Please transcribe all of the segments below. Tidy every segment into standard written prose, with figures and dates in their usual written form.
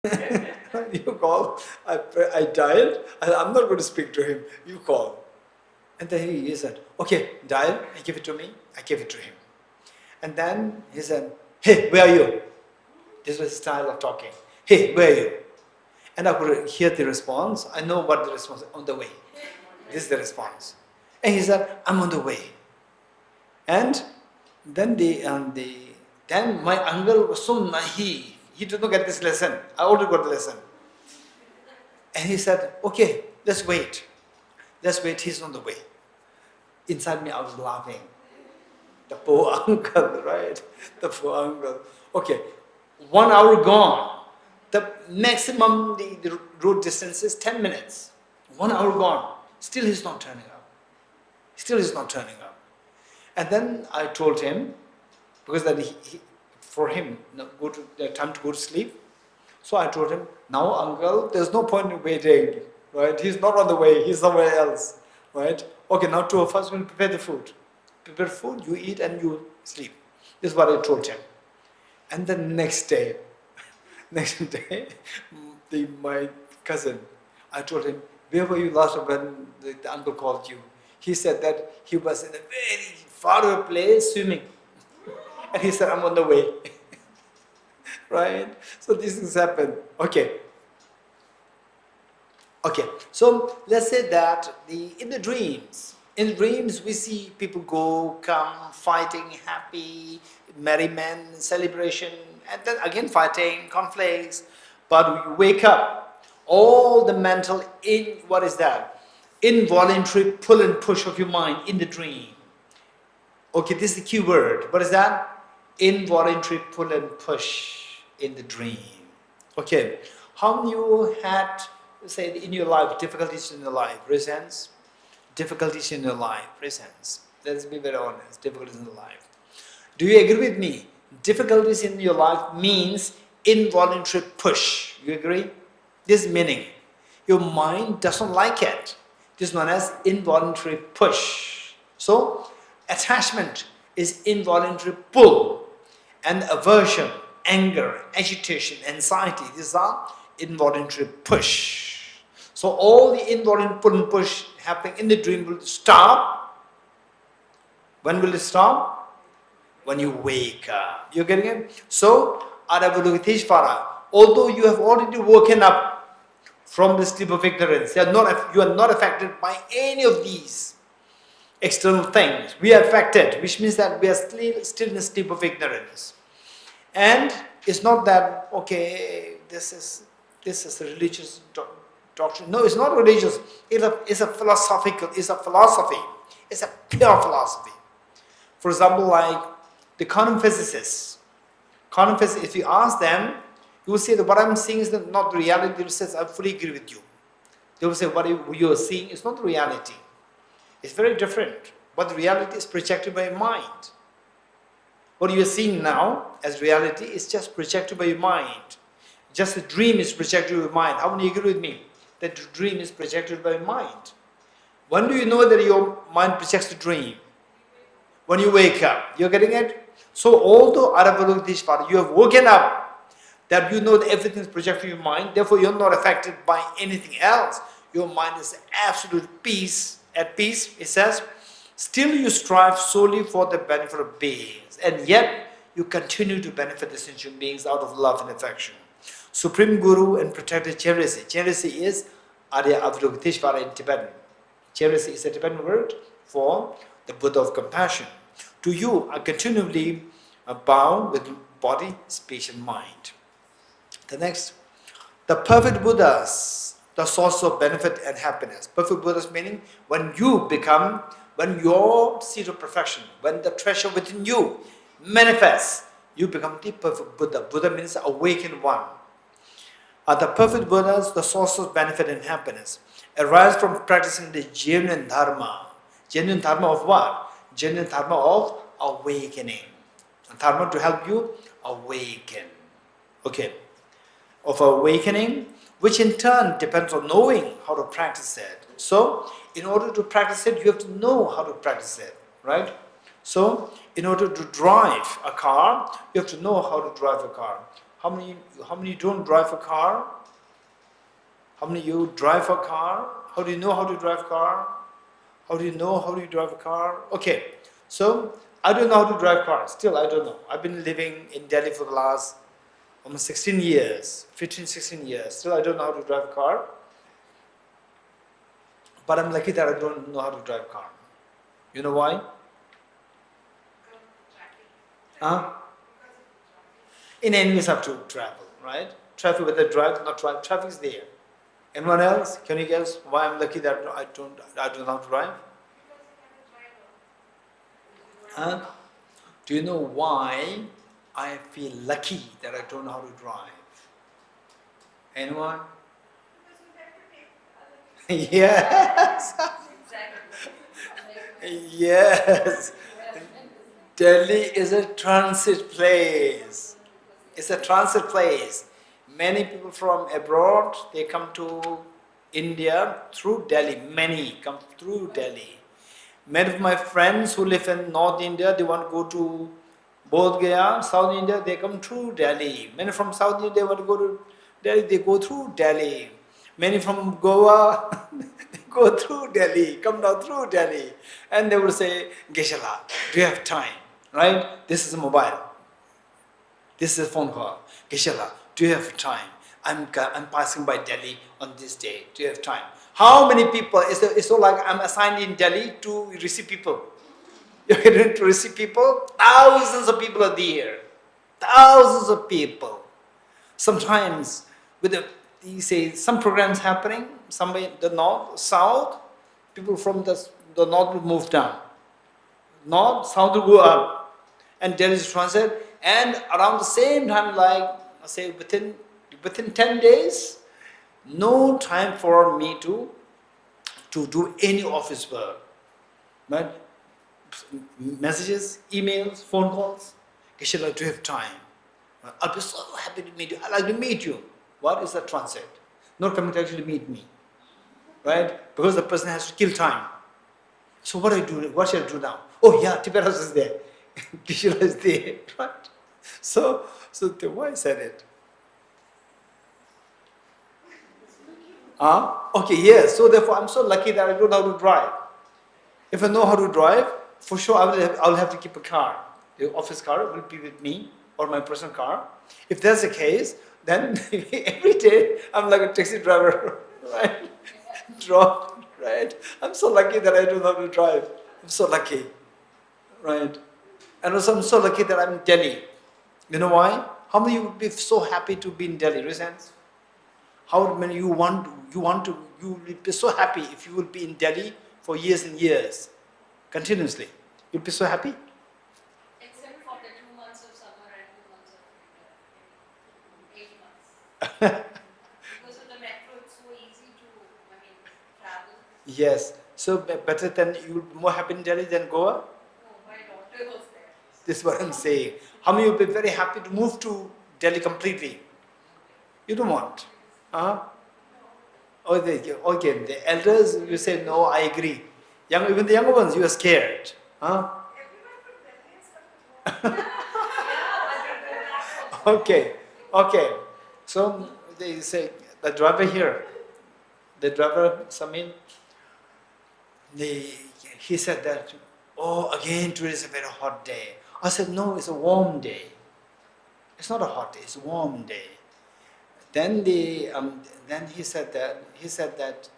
You call, I dialed, I'm not going to speak to him, you call. And then he said, okay, dial, give it to me. I gave it to him. And then he said, hey, where are you? This was his style of talking. Hey, where are you? And I could hear the response. I know what the response is, on the way. This is the response. And he said, I'm on the way. And then then my uncle was so naive. He did not get this lesson. I already got the lesson. And he said, okay, let's wait. Let's wait, he's on the way. Inside me, I was laughing. The poor uncle, right? The poor uncle. Okay, 1 hour gone. The maximum the road distance is 10 minutes. 1 hour gone. Still he's not turning up. Still he's not turning up. And then I told him, because then for him, time to go to sleep. So I told him, now uncle, there's no point in waiting, right? He's not on the way, he's somewhere else, right? Okay, now two of us will prepare the food. Prepare food, you eat and you sleep. This is what I told him. And the next day, my cousin, I told him, where were you last when the uncle called you? He said that he was in a very far away place swimming. And he said, I'm on the way. Right? So these things happen. Okay. Okay. So let's say that in the dreams we see people go, come, fighting, happy, merriment, celebration, and then again fighting, conflicts. But we wake up, all the mental, what is that? Involuntary pull and push of your mind in the dream. Okay, this is the key word. What is that? Involuntary pull and push in the dream. Okay, how many of you had, say, in your life, difficulties in your life? Raise hands. Difficulties in your life. Raise hands. Let's be very honest. Difficulties in your life. Do you agree with me? Difficulties in your life means involuntary push. You agree? This meaning. Your mind doesn't like it. This is known as involuntary push. So, attachment is involuntary pull, and aversion, anger, agitation, anxiety, these are involuntary push. So all the involuntary pull and push happening in the dream will stop. When will it stop? When you wake up. You're getting it? So, Aravalokiteshvara, although you have already woken up from the sleep of ignorance, you are not affected by any of these external things. We are affected, which means that we are still in a sleep of ignorance. And it's not that, okay, this is a religious doctrine. No, it's not religious. It's a philosophical, it's a philosophy. It's a pure philosophy. For example, like the quantum physicists. If you ask them, you will say that what I'm seeing is not the reality. They will say, I fully agree with you. They will say, what you are seeing is not the reality. It's very different. But the reality is projected by your mind. What you are seeing now as reality is just projected by your mind. Just a dream is projected by your mind. How many agree with me that the dream is projected by your mind? When do you know that your mind projects the dream? When you wake up. You're getting it? So although Aravalokiteshvara, you have woken up, that you know that everything is projected in your mind, therefore you're not affected by anything else. Your mind is absolute peace. At peace, it says, still you strive solely for the benefit of beings, and yet you continue to benefit the sentient beings out of love and affection. Supreme Guru and Protector Cherisi. Cherisi is Arya Avalokiteshvara in Tibetan. Cherisi is a Tibetan word for the Buddha of compassion. To you, I continually bow with body, speech, and mind. The next, the perfect Buddhas, the source of benefit and happiness. Perfect Buddhas meaning when your seat of perfection, when the treasure within you manifests, you become the perfect Buddha. Buddha means awakened one. The perfect Buddhas, the source of benefit and happiness, arise from practicing the genuine dharma. Genuine dharma of what? Genuine dharma of awakening. Dharma to help you awaken. Okay. Of awakening, which in turn depends on knowing how to practice it. So, in order to practice it, you have to know how to practice it, right? So, in order to drive a car, you have to know how to drive a car. How many don't drive a car? How many you drive a car? How do you know how to drive a car? How do you know how to drive a car? Okay, so I don't know how to drive cars. Still, I don't know. I've been living in Delhi for the last almost 16 years, 15, 16 years. Still, I don't know how to drive a car. But I'm lucky that I don't know how to drive a car. You know why? Huh? In any ways, I have to travel, right? Traffic, whether drive or not drive, traffic is there. Anyone else? Can you guess why I'm lucky that I don't know how to drive? Huh? Do you know why I feel lucky that I don't know how to drive? Anyone? Yes. Yes. Delhi is a transit place. It's a transit place. Many people from abroad, they come to India through Delhi. Many come through Delhi. Many of my friends who live in North India, they want to go to Bodh Gaya, South India, they come through Delhi. Many from South India want to go to Delhi, they go through Delhi. Many from Goa, they go through Delhi, come down through Delhi. And they will say, Geshe, do you have time? Right? This is a mobile. This is a phone call. Geshe, do you have time? I'm passing by Delhi on this day. Do you have time? How many people? It's so like I'm assigned in Delhi to receive people. You're going to receive people? Thousands of people are there. Thousands of people. Sometimes, you say some programs happening, somewhere in the north, south, people from the north will move down. North, south will go up. And Delhi is transit. And around the same time, like, say within 10 days, no time for me to do any office work. Right? Messages, emails, phone calls. Geshe, do you have time? I'll be so happy to meet you. I'd like to meet you. What is that transit? Not coming to actually meet me. Right? Because the person has to kill time. So what do I do? What shall I do now? Oh yeah, Tibetas is there. Geshe is there. Right? So why I said it? Okay, yes. So therefore, I'm so lucky that I don't know how to drive. If I know how to drive, for sure I'll have to keep a car. The office car will be with me, or my personal car. If that's the case, then every day I'm like a taxi driver, right? Right? I'm so lucky that I don't know how to drive. I'm so lucky, right? And also I'm so lucky that I'm in Delhi. You know why? How many would be so happy to be in Delhi? Reasons? How many you will be so happy if you will be in Delhi for years and years, continuously. You'll be so happy? Except for the 2 months of summer and 2 months of winter, 8 months. Because of the metro, it's so easy to, travel. Yes. So better than you'll be more happy in Delhi than Goa? No, my daughter was there. This is what I'm saying. How many will be very happy to move to Delhi completely? You don't want? Okay, the elders, you say, no, I agree. Even the younger ones, you are scared. Okay. So they say, the driver here, Samin, he said that, again, today is a very hot day. I said, no, it's a warm day. It's not a hot day, it's a warm day. Then then he said that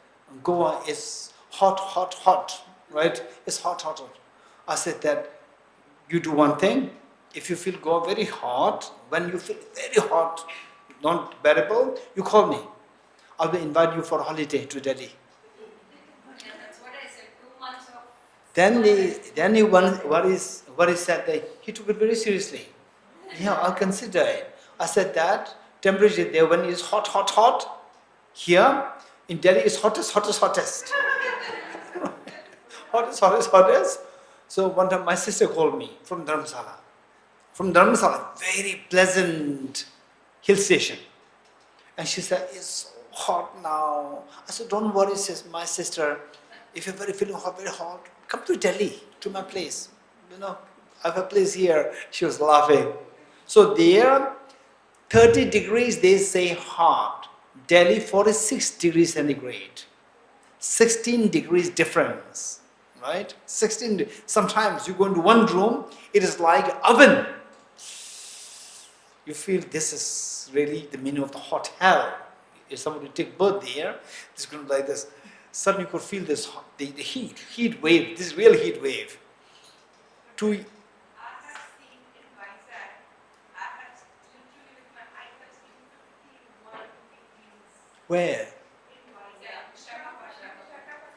Goa is hot, right? It's hot. I said that you do one thing. If you feel Goa very hot, when you feel very hot, not bearable, you call me. I will invite you for a holiday to Delhi. Yeah, that's what I said. 2 months of. What he said that he took it very seriously. Yeah, I'll consider it. I said that temperature there when it's hot. Here in Delhi is hottest. Hottest. So one time my sister called me from Dharamsala. Very pleasant hill station. And she said, it's so hot now. I said, don't worry, my sister. If you're feeling very hot, come to Delhi, to my place. I have a place here. She was laughing. So there, 30 degrees, they say hot. Delhi, 46 degrees centigrade. 16 degrees difference, right? 16, sometimes you go into one room, it is like oven. You feel this is really the meaning of the hot hell. If somebody take birth there, it's going to be like this. Suddenly you could feel this, the heat wave, this real heat wave. To, I have seen in Vizag, I have literally with my eyes, I've seen 51 degrees where? in Vizag. Shaka.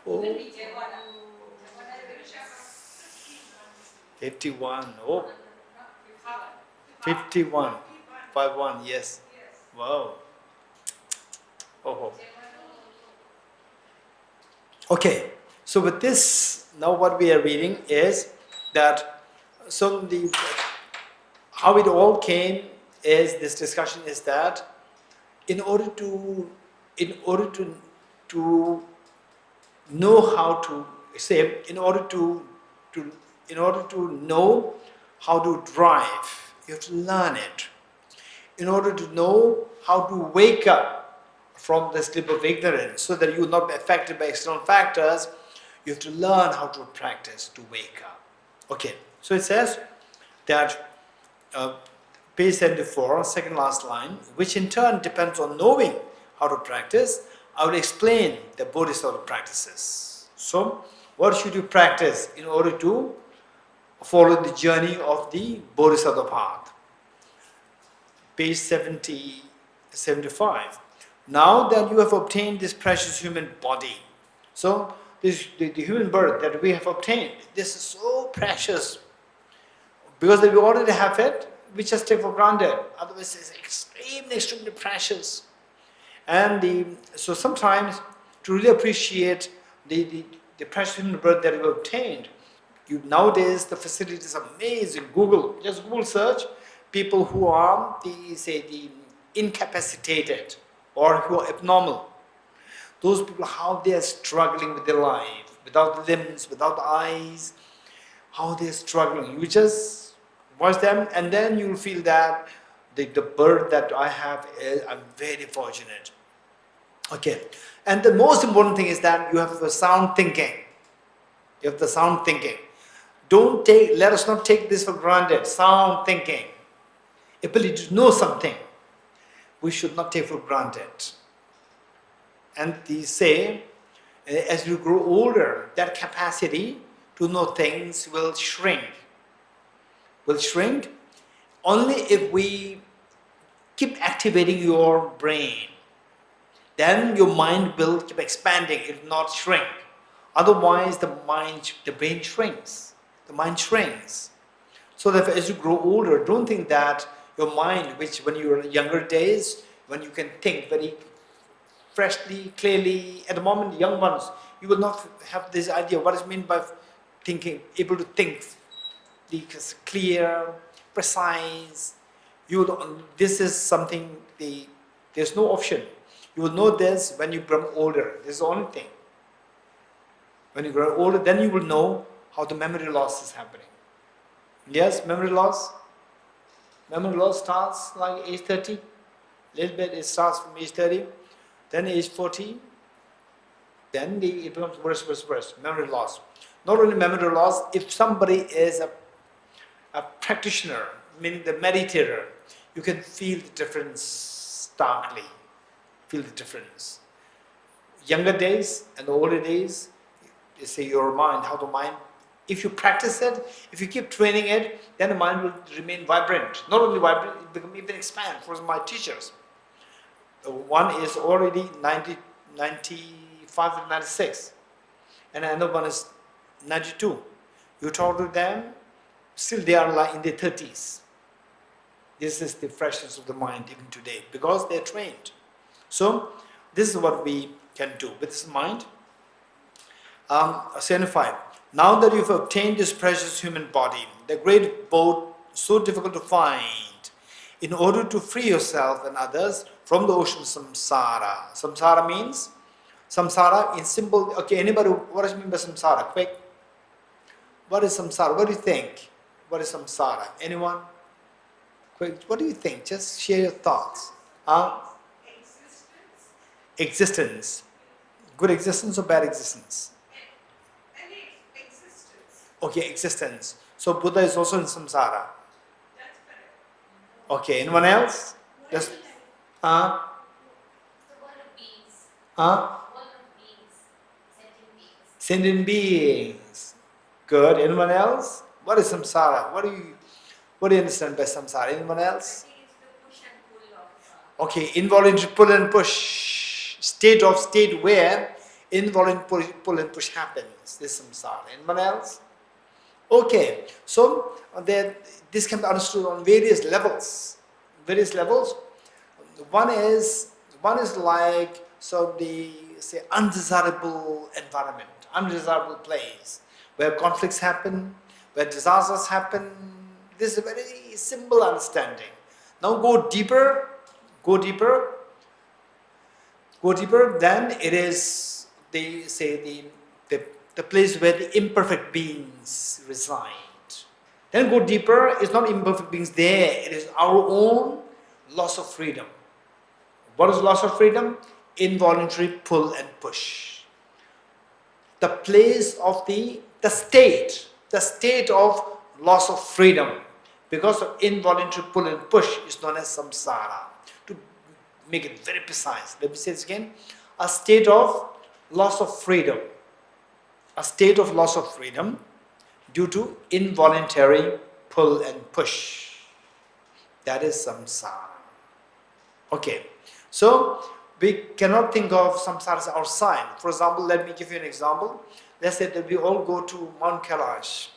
Oh. Even Vijayawada. Shaka. 51, oh, 51. 51, 51, yes. Yes. Wow. Oh. Okay, so with this, now what we are reading is that, so how it all came is, this discussion is that in order to know how to say, in order to know how to drive, you have to learn it. In order to know how to wake up from the sleep of ignorance, so that you will not be affected by external factors, you have to learn how to practice to wake up. Okay, so it says that, page 74, second last line, which in turn depends on knowing how to practice. I will explain the Bodhisattva practices. So, what should you practice in order to follow the journey of the Bodhisattva path? Page 75. Now that you have obtained this precious human body, so this, the human birth that we have obtained, this is so precious. Because that we already have it, we just take for granted. Otherwise, it's extremely precious. And so sometimes, to really appreciate the precious human birth that we obtained, nowadays the facilities are amazing. Just Google search people who are the incapacitated or who are abnormal. Those people, how they are struggling with their life, without limbs, without eyes, how they are struggling. You just watch them, and then you'll feel that the birth that I have, I'm very fortunate. Okay, and the most important thing is that you have the sound thinking. You have the sound thinking. Let us not take this for granted. Sound thinking, ability to know something, we should not take for granted. And they say, as you grow older, that capacity to know things will shrink. Will shrink only if we keep activating your brain. Then your mind will keep expanding, it will not shrink. Otherwise, the brain shrinks. The mind shrinks. So that as you grow older, don't think that your mind, which when you were in younger days, when you can think very freshly, clearly, at the moment, young ones, you will not have this idea what is meant by thinking, able to think clear, precise. This is something, there's no option. You will know this when you become older. This is the only thing. When you grow older, then you will know how the memory loss is happening. Yes, memory loss. Memory loss starts like age 30. Little bit, it starts from age 30. Then age 40. Then it becomes worse. Memory loss. Not only memory loss, if somebody is a practitioner, meaning the meditator, you can feel the difference starkly. Feel the difference. Younger days and the older days, you say your mind, how the mind, if you practice it, if you keep training it, then the mind will remain vibrant. Not only vibrant, it will even expand. For my teachers, one is already 95 and 96, and another one is 92. You talk to them, still they are like in their 30s. This is the freshness of the mind even today, because they are trained. So, this is what we can do with this mind. 75. Now that you've obtained this precious human body, the great boat so difficult to find, in order to free yourself and others from the ocean of samsara. Samsara means, samsara in simple, okay, anybody, what does it mean by samsara? Quick. What is samsara? What do you think? What is samsara? Anyone? Quick, what do you think? Just share your thoughts. Huh? Existence. Existence. Good existence or bad existence? Any existence. Okay, existence. So Buddha is also in samsara. That's correct. Okay, anyone else? Just uh The world of beings. uh World of beings. Sentient beings. sentient beings. Good. Anyone else? What is samsara? What do you understand by samsara? Anyone I else? think it's the push and pull of. Okay, involuntary pull and push. State where involuntary pull and push happens. This is samsara. Anyone else? Okay, so this can be understood on various levels. Various levels. One is like the say undesirable environment, undesirable place where conflicts happen, where disasters happen. This is a very simple understanding. Now go deeper, go deeper. Then it is the place where the imperfect beings reside. Then go deeper, it's not imperfect beings there, it is our own loss of freedom. What is loss of freedom? Involuntary pull and push. The place of the state of loss of freedom because of involuntary pull and push is known as samsara. To make it very precise, let me say this again. A state of loss of freedom. A state of loss of freedom due to involuntary pull and push. That is samsara. Okay, so we cannot think of samsara as outside. For example, let me give you an example. Let's say that we all go to Mount Kailash.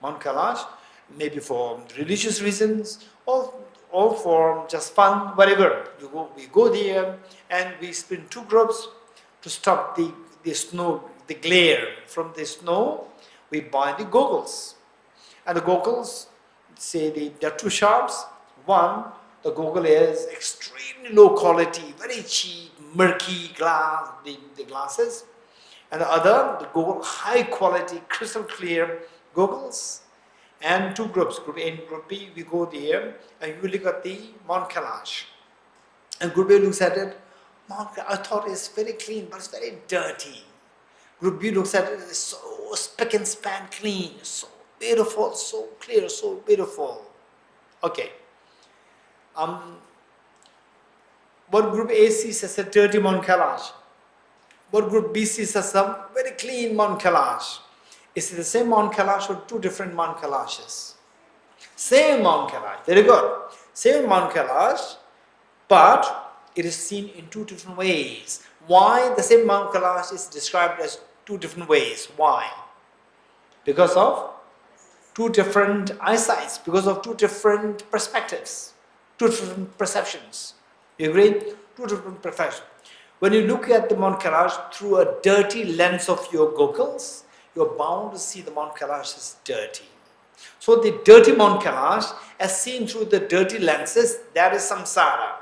Mount Kailash, maybe for religious reasons or for just fun, whatever. We go there and we split two groups to stop the snow, the glare from the snow. We buy the goggles. And the goggles, say there are two sharps. One, the goggle is extremely low quality, very cheap, murky glass, the glasses. And the other, the goggle, high quality, crystal clear goggles. And two groups, group A and group B, we go there and we look at the Mount Kailash. And group A looks at it, I thought it's very clean, but it's very dirty. Group B looks at it, it's so spick and span clean, so beautiful, so clear, so beautiful. Okay. What group A sees as a dirty Mount Kailash? What group B sees as a very clean Mount Kailash? Is it the same Mount Kailash or two different Mount Kailashes? Same Mount Kailash, very good. Same Mount Kailash, but it is seen in two different ways. Why the same Mount Kailash is described as two different ways? Why? Because of two different eyesights, because of two different perspectives, two different perceptions. You agree? Two different perceptions. When you look at the Mount Kailash through a dirty lens of your goggles, you're bound to see the Mount Kailash as dirty. So the dirty Mount Kailash, as seen through the dirty lenses, that is samsara.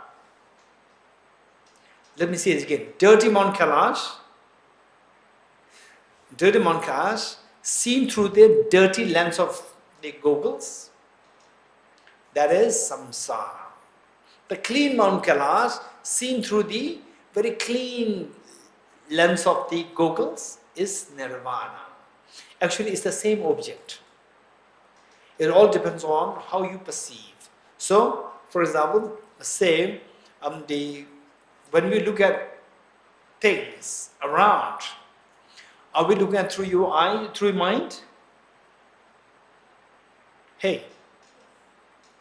Let me say it again. Dirty Mount Kailash, seen through the dirty lens of the goggles, that is samsara. The clean Mount Kailash, seen through the very clean lens of the goggles, is nirvana. Actually, it's the same object. It all depends on how you perceive. So, for example, say when we look at things around, are we looking at through your eye, through your mind? Hey,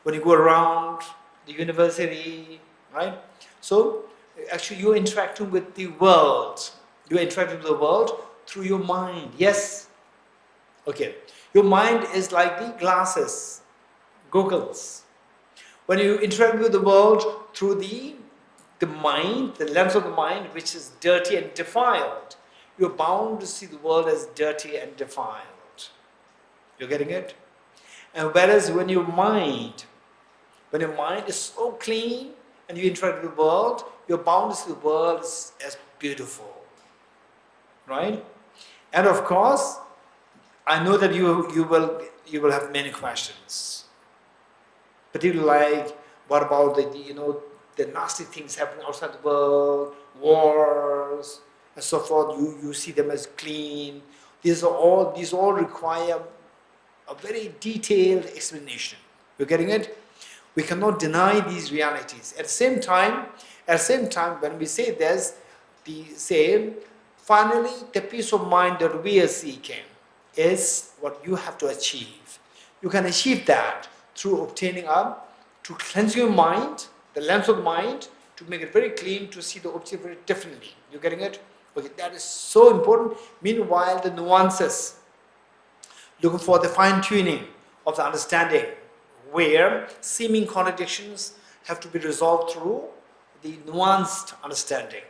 when you go around the university, right? So, actually, you're interacting with the world. You're interacting with the world through your mind. Yes? Okay. Your mind is like the glasses, goggles. When you interact with the world through the mind, the lens of the mind, which is dirty and defiled, you're bound to see the world as dirty and defiled. You're getting it? And whereas when your mind is so clean and you interact with the world, you're bound to see the world as beautiful. Right? And of course, I know that you will have many questions. Particularly like, what about the nasty things happening outside the world, wars, and so forth. You see them as clean. These all require a very detailed explanation. You're getting it? We cannot deny these realities. At the same time, when we say this, finally, the peace of mind that we are seeking is what you have to achieve. You can achieve that through to cleanse your mind, the lens of the mind, to make it very clean, to see the object very differently. You getting it? Okay, that is so important. Meanwhile, the nuances, looking for the fine-tuning of the understanding, where seeming contradictions have to be resolved through the nuanced understanding.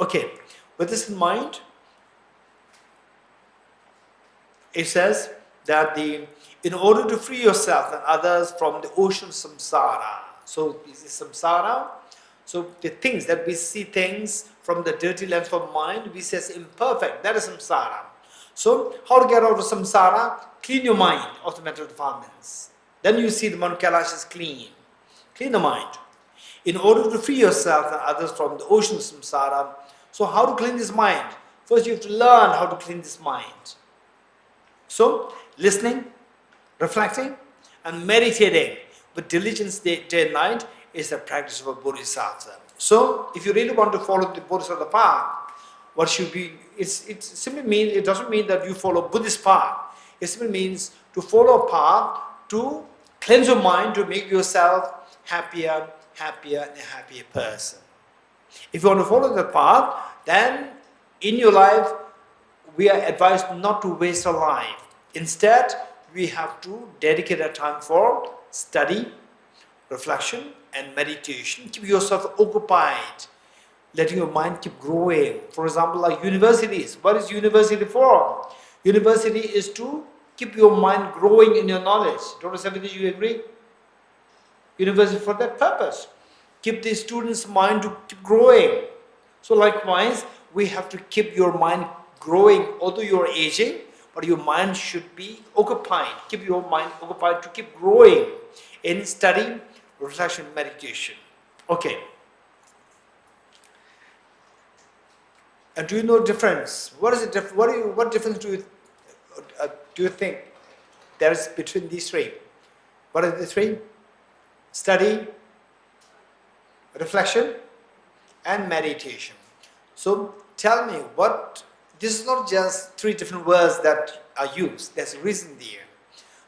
Okay, with this in mind, it says that in order to free yourself and others from the ocean samsara, so this is samsara, so the things that we see things from the dirty lens of mind, we say is imperfect, that is samsara. So, how to get out of samsara? Clean your mind of the mental defilements. Then you see the Mount Kailash is clean. Clean the mind. In order to free yourself and others from the ocean of samsara, so how to clean this mind? First you have to learn how to clean this mind. So, listening, reflecting, and meditating with diligence day and night is the practice of a bodhisattva. So, if you really want to follow the bodhisattva path, what should be, it simply means, it doesn't mean that you follow Buddhist path. It simply means to follow a path to cleanse your mind, to make yourself happier, and a happier person. If you want to follow the path, then in your life, we are advised not to waste our life. Instead, we have to dedicate our time for study, reflection, and meditation. Keep yourself occupied, letting your mind keep growing. For example, like universities. What is university for? University is to keep your mind growing in your knowledge. Dr. Savitri, you agree? University for that purpose. Keep the student's mind to keep growing. So likewise, we have to keep your mind growing. Although you're aging, but your mind should be occupied. Keep your mind occupied to keep growing in study, reflection, meditation. Okay. And do you know difference? What is the what difference do you think there is between these three? What are the three? Study, reflection, and meditation. So tell me, this is not just three different words that are used. There's a reason there.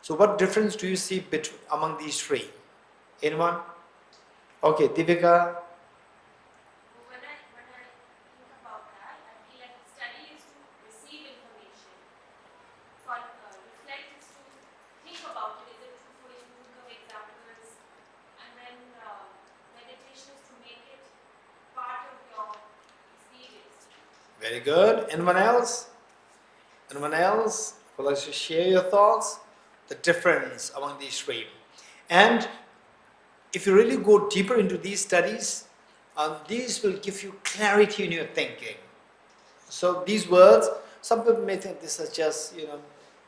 So what difference do you see among these three? Anyone? Okay, Divika. When I think about that, I feel like study is to receive information. Reflect is to think about it. Is it true for you? Think of examples. And then meditation is to make it part of your experience. Very good. Anyone else? Anyone else? Would like to share your thoughts? The difference among these three. And if you really go deeper into these studies, these will give you clarity in your thinking. So these words, some people may think this is just,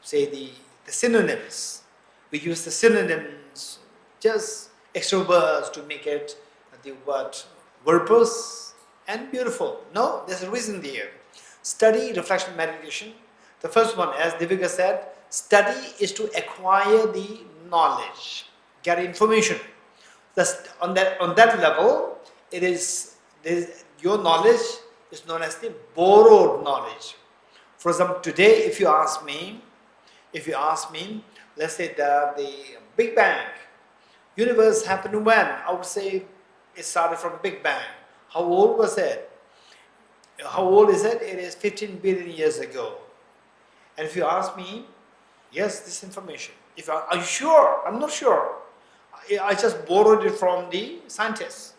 say the synonyms. We use the synonyms, just extra words to make it the word verbose and beautiful. No, there's a reason there. Study, reflection, meditation. The first one, as Divika said, study is to acquire the knowledge, get information. On that level, your knowledge is known as the borrowed knowledge. For example, today, if you ask me, let's say the Big Bang, universe happened when? I would say it started from Big Bang. How old was it? How old is it? It is 15 billion years ago. And if you ask me, yes, this information. Are you sure? I'm not sure. I just borrowed it from the scientists.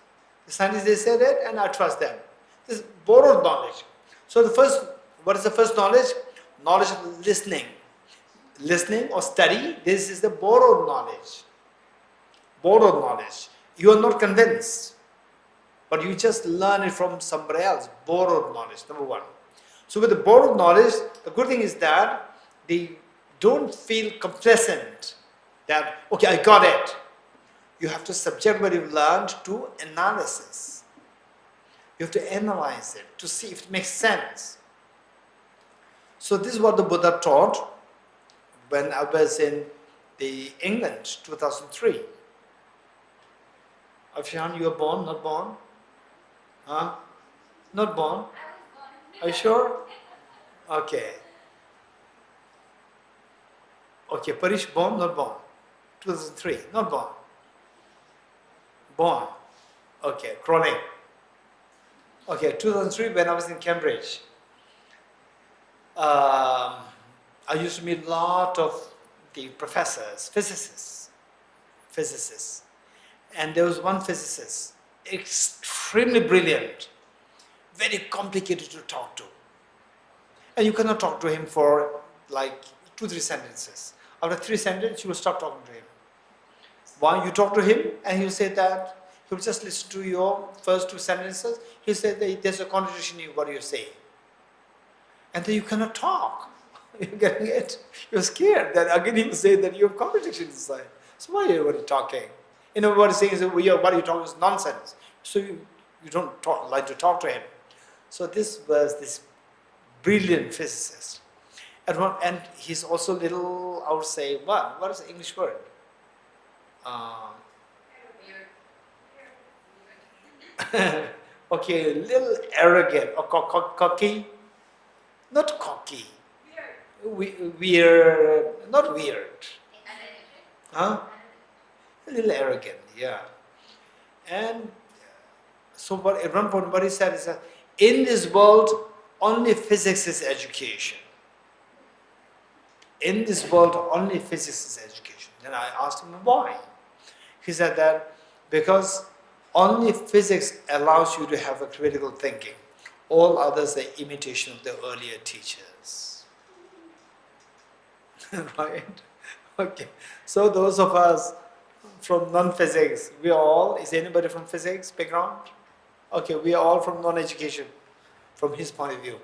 The scientists, they said it, and I trust them. This is borrowed knowledge. So what is the first knowledge? Knowledge of listening. Listening or study, this is the borrowed knowledge. Borrowed knowledge. You are not convinced, but you just learn it from somebody else. Borrowed knowledge, number one. So with the borrowed knowledge, the good thing is that they don't feel complacent that, okay, I got it. You have to subject what you've learned to analysis. You have to analyze it to see if it makes sense. So this is what the Buddha taught when I was in England, 2003. Afshan, you were born, not born? Huh? Not born? I was born. Are you sure? Okay. Okay, Parish, born, not born? 2003, not born. Born. Okay, crawling. Okay, 2003 when I was in Cambridge. I used to meet a lot of the professors, physicists. And there was one physicist, extremely brilliant, very complicated to talk to. And you cannot talk to him for like 2-3 sentences. After 3 sentences, you will stop talking to him. Why? You talk to him and he'll say that, he'll just listen to your first 2 sentences. He'll say that there's a contradiction in what you say. And then you cannot talk. You're getting it? You're scared that again he will say that you have contradiction inside. So why are you talking? You know what he's saying is that what are you talking is nonsense. So you don't like to talk to him. So this was this brilliant physicist. And he's also little, I would say, what is the English word? Okay, a little arrogant or cocky. Not cocky. Weird. Not weird. Huh? A little arrogant, yeah. And so at one point what he said is that in this world only physics is education. In this world only physics is education. Then I asked him why. He said that because only physics allows you to have a critical thinking. All others are imitation of the earlier teachers. Right? Okay. So those of us from non-physics, we are all, is anybody from physics background? Okay, we are all from non-education, from his point of view.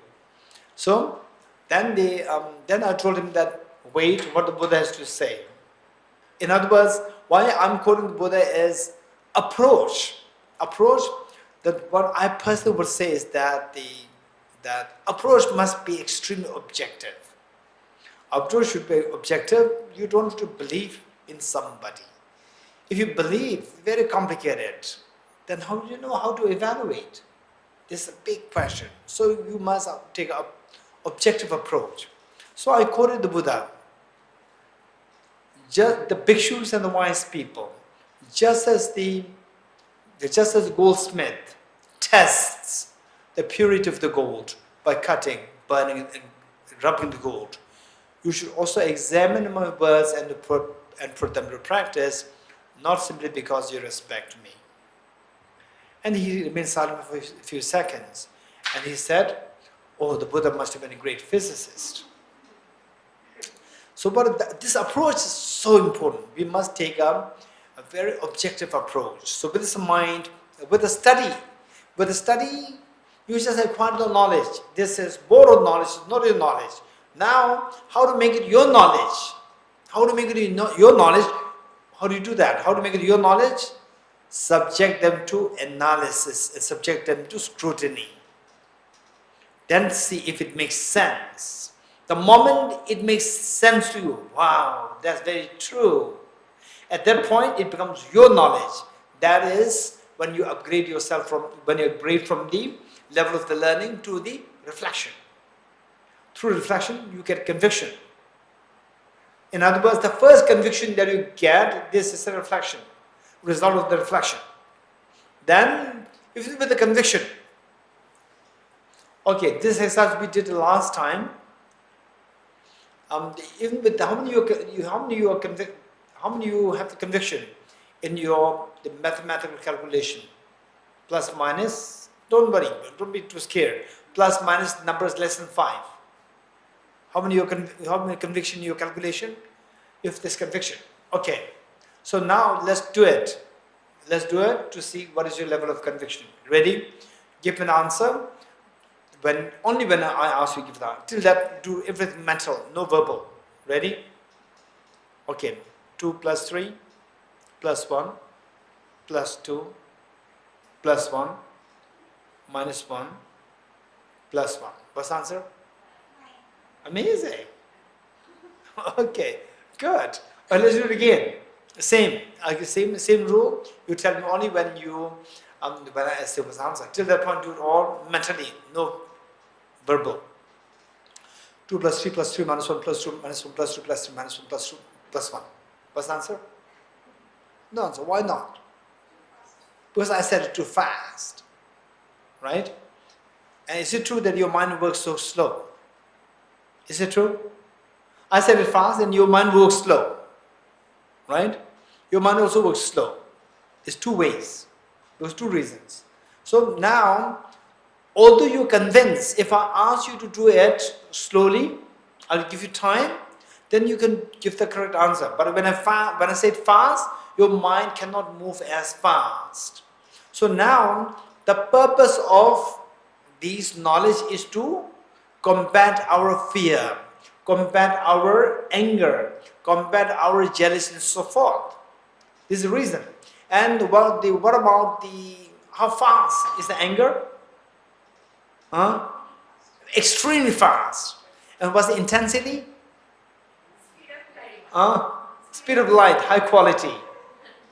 So then I told him that wait, what the Buddha has to say. In other words, why I'm quoting the Buddha is approach. Approach, that what I personally would say is that that approach must be extremely objective. Approach should be objective. You don't have to believe in somebody. If you believe, very complicated, then how do you know how to evaluate? This is a big question. So you must take an objective approach. So I quoted the Buddha. Just the bhikshus and the wise people, just as the goldsmith tests the purity of the gold by cutting, burning, and rubbing the gold, you should also examine my words and put them to practice, not simply because you respect me. And he remained silent for a few seconds, and he said, "Oh, the Buddha must have been a great physicist." So, but this approach is so important. We must take a very objective approach. So, with this mind, with the study, you just acquire the knowledge. This is borrowed knowledge, not your knowledge. Now, how to make it your knowledge? How to make it your knowledge? How do you do that? How to make it your knowledge? Subject them to analysis and subject them to scrutiny. Then see if it makes sense. The moment it makes sense to you, wow, that's very true. At that point, it becomes your knowledge. That is when you upgrade yourself from the level of the learning to the reflection. Through reflection, you get conviction. In other words, the first conviction that you get, this is a reflection, result of the reflection. Then, even with the conviction, okay, this exercise we did the last time. Even with how many you have the conviction in the mathematical calculation? Plus minus, don't worry, don't be too scared. Plus minus numbers less than 5. How many conviction in your calculation? If this conviction. Okay. So now let's do it. Let's do it to see what is your level of conviction. Ready? Give an answer. Only when I ask you, give that. Till that, do everything mental, no verbal. Ready? Okay. 2 plus 3 plus 1 plus 2, plus 1, minus 1, plus 1. What's the answer? Amazing. Okay, good. Let's do it again. Same rule. You tell me only when I say what's the answer. Till that point, do it all mentally, no verbal. 2 plus 3 minus 1 plus 2 minus 1 plus 2 plus 3 minus 1 plus 2 plus 1. What's the answer? No answer. Why not? Because I said it too fast. Right? And is it true that your mind works so slow? Is it true? I said it fast and your mind works slow. Right? Your mind also works slow. It's two ways. Those two reasons. So now, although you're convinced, if I ask you to do it slowly, I'll give you time, then you can give the correct answer. But when I say it fast, your mind cannot move as fast. So now, the purpose of this knowledge is to combat our fear, combat our anger, combat our jealousy and so forth. This is the reason. And what about how fast is the anger? Extremely fast. And what's the intensity? Speed of light, high quality.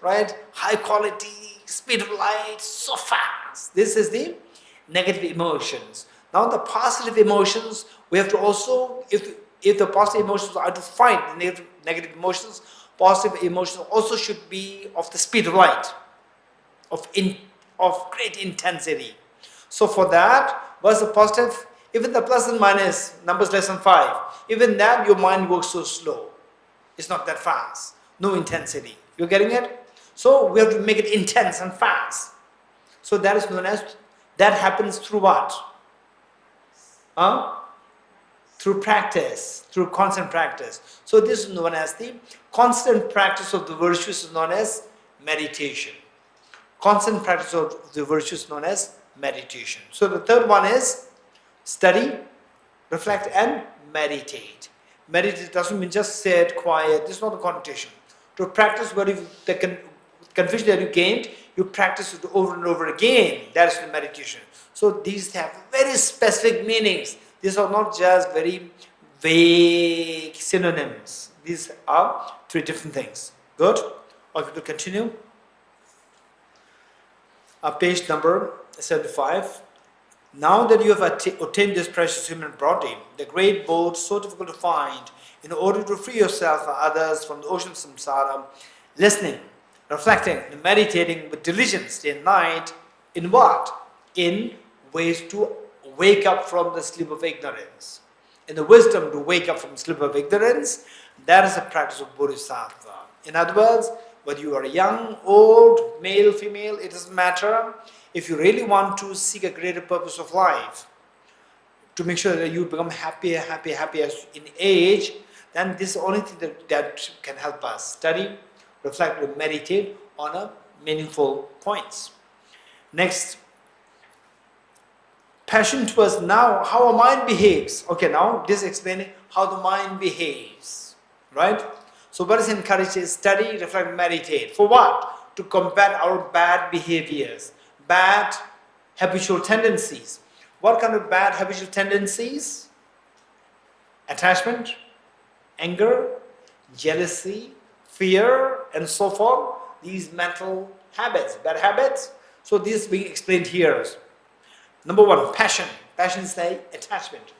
Right? High quality, speed of light, so fast. This is the negative emotions. Now the positive emotions, we have to also, if the positive emotions are to fight the negative emotions, positive emotions also should be of the speed of light, of great intensity. So for that, what's the positive? Even the plus and minus, numbers less than 5, even that your mind works so slow. It's not that fast. No intensity. You're getting it? So we have to make it intense and fast. So that is known as, that happens through what? Through practice, through constant practice. So this is known as the constant practice of the virtues is known as meditation. Constant practice of the virtues known as meditation. So the third one is study, reflect and meditate. Meditate doesn't mean just sit quiet. This is not the connotation. To practice what the conviction that you gained, you practice it over and over again. That is the meditation. So these have very specific meanings. These are not just very vague synonyms. These are three different things. Good? Okay, to continue. Page number 75. Now that you have obtained this precious human body, the great boat so difficult to find, in order to free yourself and others from the ocean of samsara, listening, reflecting, and meditating with diligence day and night, in what? In ways to wake up from the sleep of ignorance. In the wisdom to wake up from the sleep of ignorance, that is the practice of bodhisattva. In other words, whether you are young, old, male, female, it doesn't matter. If you really want to seek a greater purpose of life, to make sure that you become happier as in age, then this is the only thing that can help us. Study, reflect, and meditate on a meaningful points. Next, passion towards now how a mind behaves. Okay, now this is explaining how the mind behaves. Right? So what is encouraged is study, reflect, and meditate. For what? To combat our bad behaviors, bad habitual tendencies. What kind of bad habitual tendencies? Attachment, anger, jealousy, fear, and so forth. These mental habits, bad habits. So this is being explained here. Number one, passion. Passion is the attachment.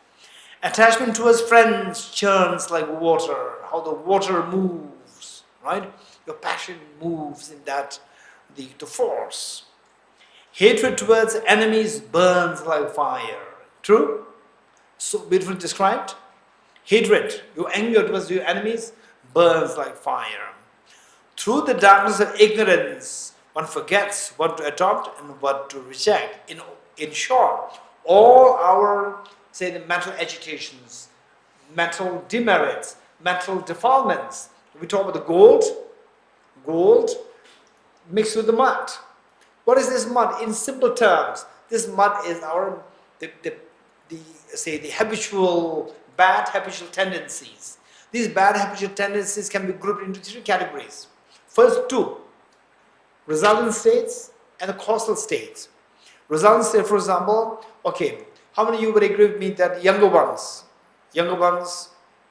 Attachment towards friends churns like water. How the water moves, right? Your passion moves in that, the force. Hatred towards enemies burns like fire. True? So beautifully described. Hatred, your anger towards your enemies burns like fire. Through the darkness of ignorance, one forgets what to adopt and what to reject. In short, all our, say, the mental agitations, mental demerits, mental defilements. We talk about the gold mixed with the mud. What is this mud? In simple terms, this mud is our the habitual bad habitual tendencies. These bad habitual tendencies can be grouped into three categories. First two, resultant states and the causal states. Resultant state, for example, okay, how many of you would agree with me that younger ones,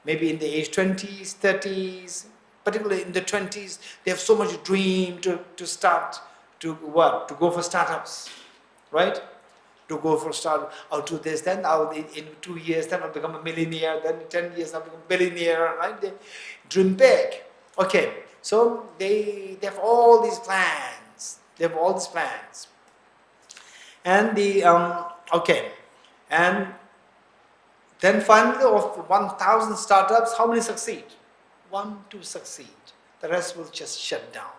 maybe in the age 20s, 30s, particularly in the 20s, they have so much dream to start, to what? To go for startups, right? To go for start, I'll do this, then I'll in 2 years, then I'll become a millionaire, then in 10 years I'll become a billionaire, right? They dream big. Okay, so they have all these plans. They have all these plans. And and then finally of 1,000 startups, how many succeed? 1, 2 succeed. The rest will just shut down.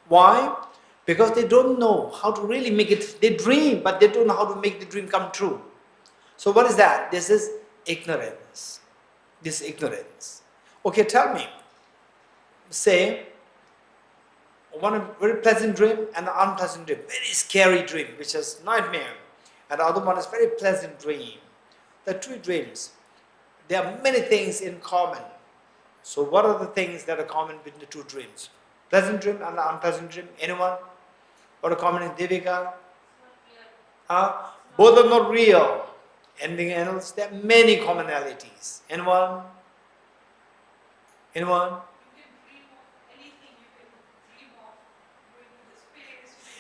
Why? Because they don't know how to really make it. They dream, but they don't know how to make the dream come true. So what is that? This is ignorance. This is ignorance. Okay, tell me. Say, one very pleasant dream and an unpleasant dream. Very scary dream, which is nightmare. And the other one is very pleasant dream. The two dreams. There are many things in common. So what are the things that are common between the two dreams? Pleasant dream and unpleasant dream. Anyone? What are common in Devika? Both are not real. Anything else? There are many commonalities. Anyone? Anyone?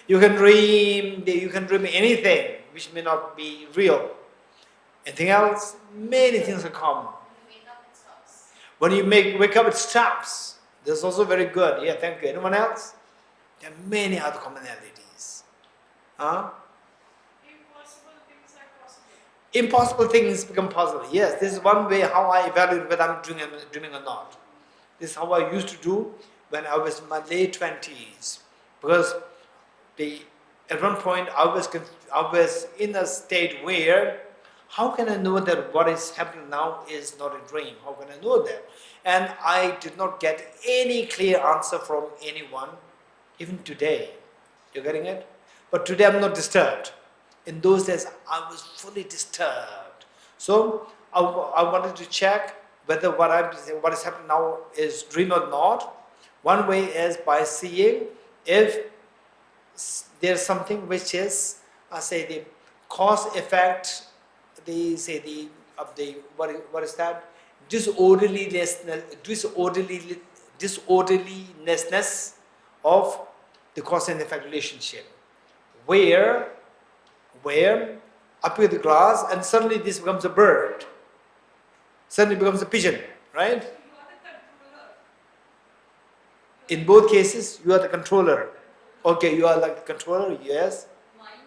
You can dream anything which may not be real. Anything else? Many things are common. When you wake up, it stops. This is also very good. Yeah, thank you. Anyone else? There are many other commonalities. Impossible things are possible. Impossible things become possible. Yes, this is one way how I evaluate whether I'm dreaming or not. This is how I used to do when I was in my late 20s. Because at one point I was in a state where, how can I know that what is happening now is not a dream? How can I know that? And I did not get any clear answer from anyone, even today. You're getting it? But today I'm not disturbed. In those days I was fully disturbed. So I wanted to check whether what is happening now is dream or not. One way is by seeing if there's something which is, say, the cause effect, what is that? Disorderliness of the cause and effect relationship. Where up with the glass and suddenly this becomes a bird. Suddenly becomes a pigeon, right? You are the controller. In both cases, you are the controller. Okay, you are like the controller, yes. Mind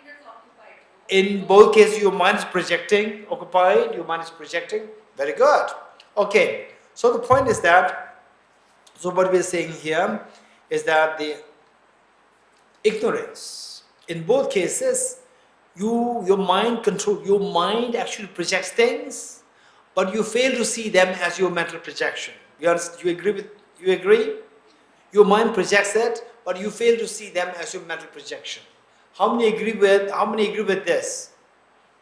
is occupied. In both cases, your mind is projecting, occupied, your mind is projecting. Very good. Okay, so the point is that, so what we are saying here is that the ignorance, in both cases, your mind actually projects things, but you fail to see them as your mental projection. You agree? Your mind projects it, but you fail to see them as your mental projection. How many agree with this?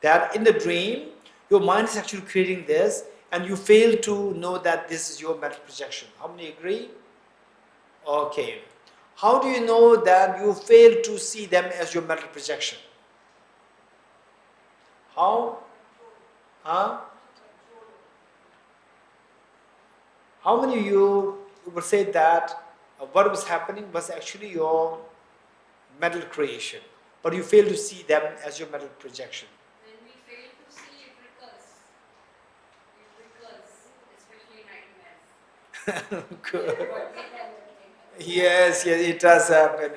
That in the dream, your mind is actually creating this, and you fail to know that this is your mental projection. How many agree? Okay. How do you know that you fail to see them as your mental projection? How? How many of you would say that what was happening was actually your mental creation, but you fail to see them as your mental projection? When we fail to see, it recurs, especially nightmares. Good. Yes, it does happen.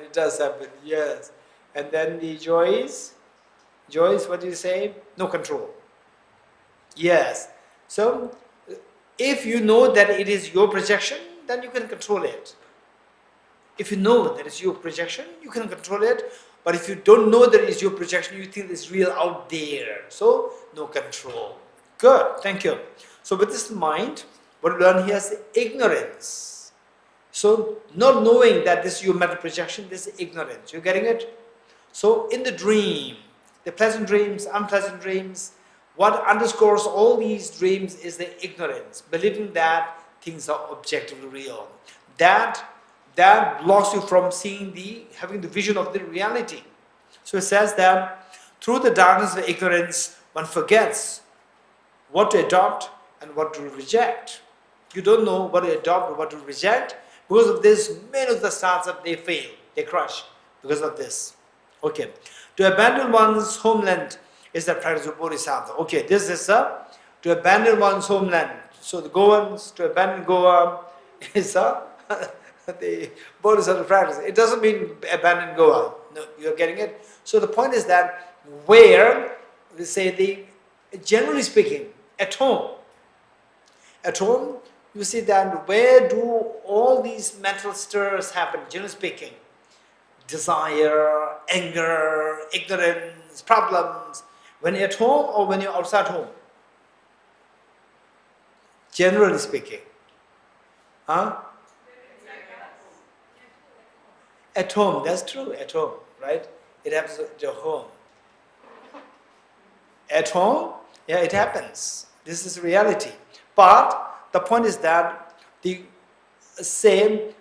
Yes. And then the Joyce, what do you say? No control. Yes. So, if you know that it is your projection, then you can control it. If you know that it's your projection, you can control it. But if you don't know that it's your projection, you think it's real out there. So, no control. Good, thank you. So, with this in mind, what we learn here is ignorance. So, not knowing that this is your mental projection, this is ignorance. You're getting it? So, in the dream, the pleasant dreams, unpleasant dreams, what underscores all these dreams is the ignorance, believing that things are objectively real. That that blocks you from having the vision of the reality. So it says that through the darkness of ignorance, one forgets what to adopt and what to reject. You don't know what to adopt or what to reject. Because of this, many of the startups, they fail, they crash because of this. Okay. To abandon one's homeland is the practice of Bodhisattva. Okay, this is to abandon one's homeland. So the Goans, to abandon Goa is the Bodhisattva practice. It doesn't mean abandon Goa. No, you're getting it? So the point is that where, we say, generally speaking, at home, you see that where do all these mental stirs happen, generally speaking? Desire, anger, ignorance, problems. When you're at home or when you're outside home? Generally speaking. Huh? At home, that's true, at home, right? It happens at home. At home, yeah, it happens. This is reality. But the point is that the same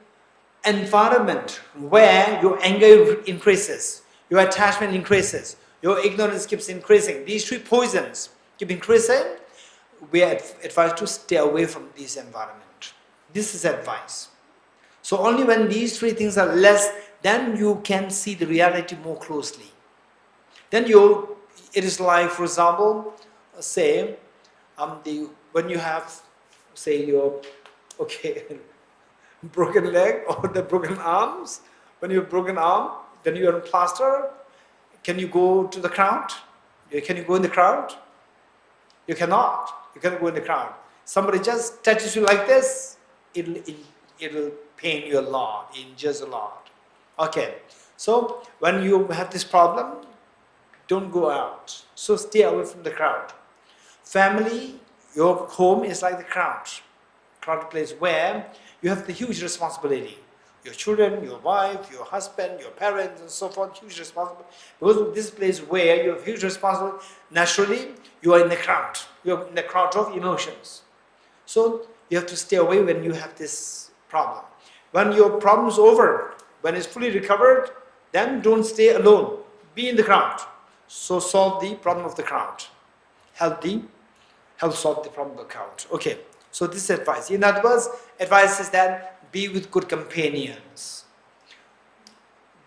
environment where your anger increases, your attachment increases, your ignorance keeps increasing, these three poisons keep increasing, we are advised to stay away from this environment. This is advice. So only when these three things are less, then you can see the reality more closely. Then it is like, for example, say, when you have, say, your, broken leg or the broken arms, when you have broken arm, then you are in plaster, can you go to the crowd? Can you go in the crowd? You cannot. You cannot go in the crowd. Somebody just touches you like this, it'll pain you a lot, injures a lot. Okay, so when you have this problem, don't go out. So stay away from the crowd. Family, your home is like the crowded place where you have the huge responsibility. Your children, your wife, your husband, your parents, and so forth, huge responsibility. Because of this place where you have huge responsibility, naturally, you are in the crowd. You are in the crowd of emotions. So you have to stay away when you have this problem. When your problem is over, when it's fully recovered, then don't stay alone. Be in the crowd. So solve the problem of the crowd. Help solve the problem of the crowd. Okay, so this is advice. In other words, advice is that be with good companions.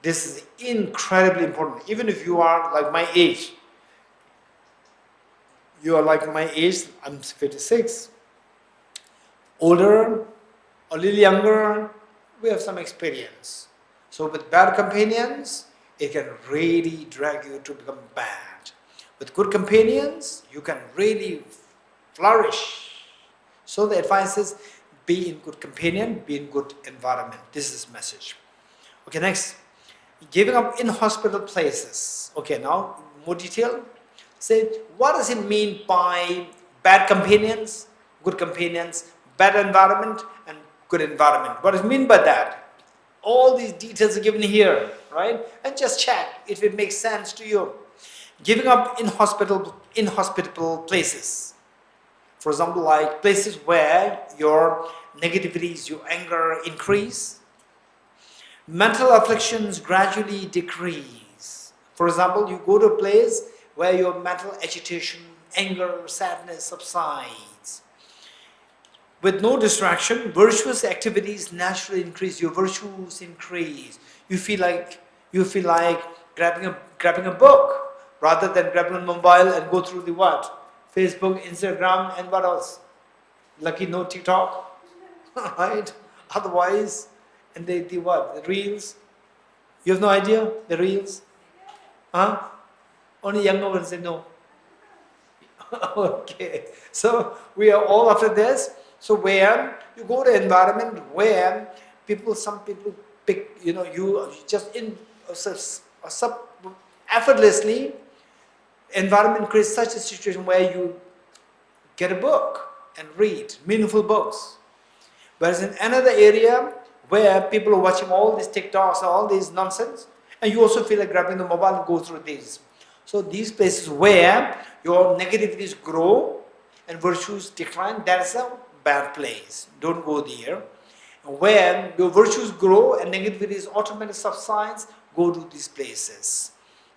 This is incredibly important. Even if you are like my age, I'm 56. Older, a little younger, we have some experience. So with bad companions, it can really drag you to become bad. With good companions, you can really flourish. So the advice is, be in good companion, be in good environment. This is the message. Okay, next. Giving up inhospitable places. Okay, now more detail. Say, what does it mean by bad companions, good companions, bad environment, and good environment? What does it mean by that? All these details are given here, right? And just check if it makes sense to you. Giving up inhospitable places. For example, like places where your negativities, your anger increase. Mental afflictions gradually decrease. For example, you go to a place where your mental agitation, anger, sadness subsides. With no distraction, virtuous activities naturally increase. Your virtues increase. You feel like grabbing a book rather than grabbing a mobile and go through the what? Facebook, Instagram, and what else? Lucky no TikTok, right? Otherwise, and the what? The reels. You have no idea the reels, huh? Only younger ones say no. Okay, so we are all after this. So where you go to an environment where some people pick, you just effortlessly, environment creates such a situation where you get a book and read meaningful books. Whereas in another area where people are watching all these TikToks, all these nonsense, and you also feel like grabbing the mobile and go through these. So these places where your negativities grow and virtues decline, that's a bad place. Don't go there. when your virtues grow and negativity is automatically subsides, go to these places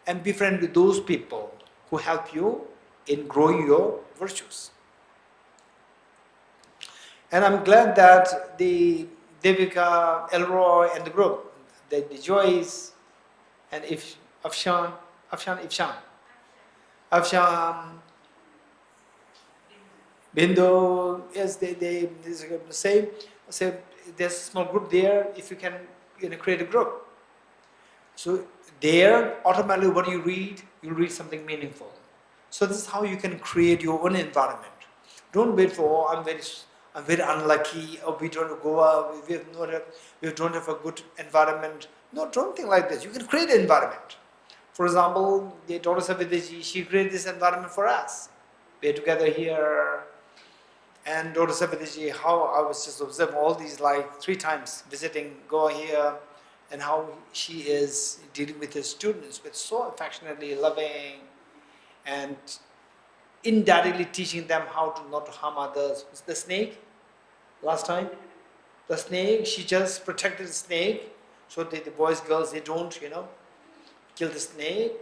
and be friend with those people who help you in growing your virtues. And I'm glad that the Devika, Elroy, and the group, the Joyce, and Afshan, Bindu, yes, they say there's a small group there. If you can, create a group. So there, automatically, what you read something meaningful. So this is how you can create your own environment. Don't wait for, I'm very unlucky, or we don't go out, we don't have a good environment. No, don't think like this. You can create an environment. For example, the Dr. Savidaji, she created this environment for us. We're together here. And Dr. Savidaji, how I was just observing all these, like 3 times visiting Goa here, and how she is dealing with her students with so affectionately loving and indirectly teaching them how to not harm others. Was the snake last time? The snake, she just protected the snake, so the boys, girls, they don't, kill the snake,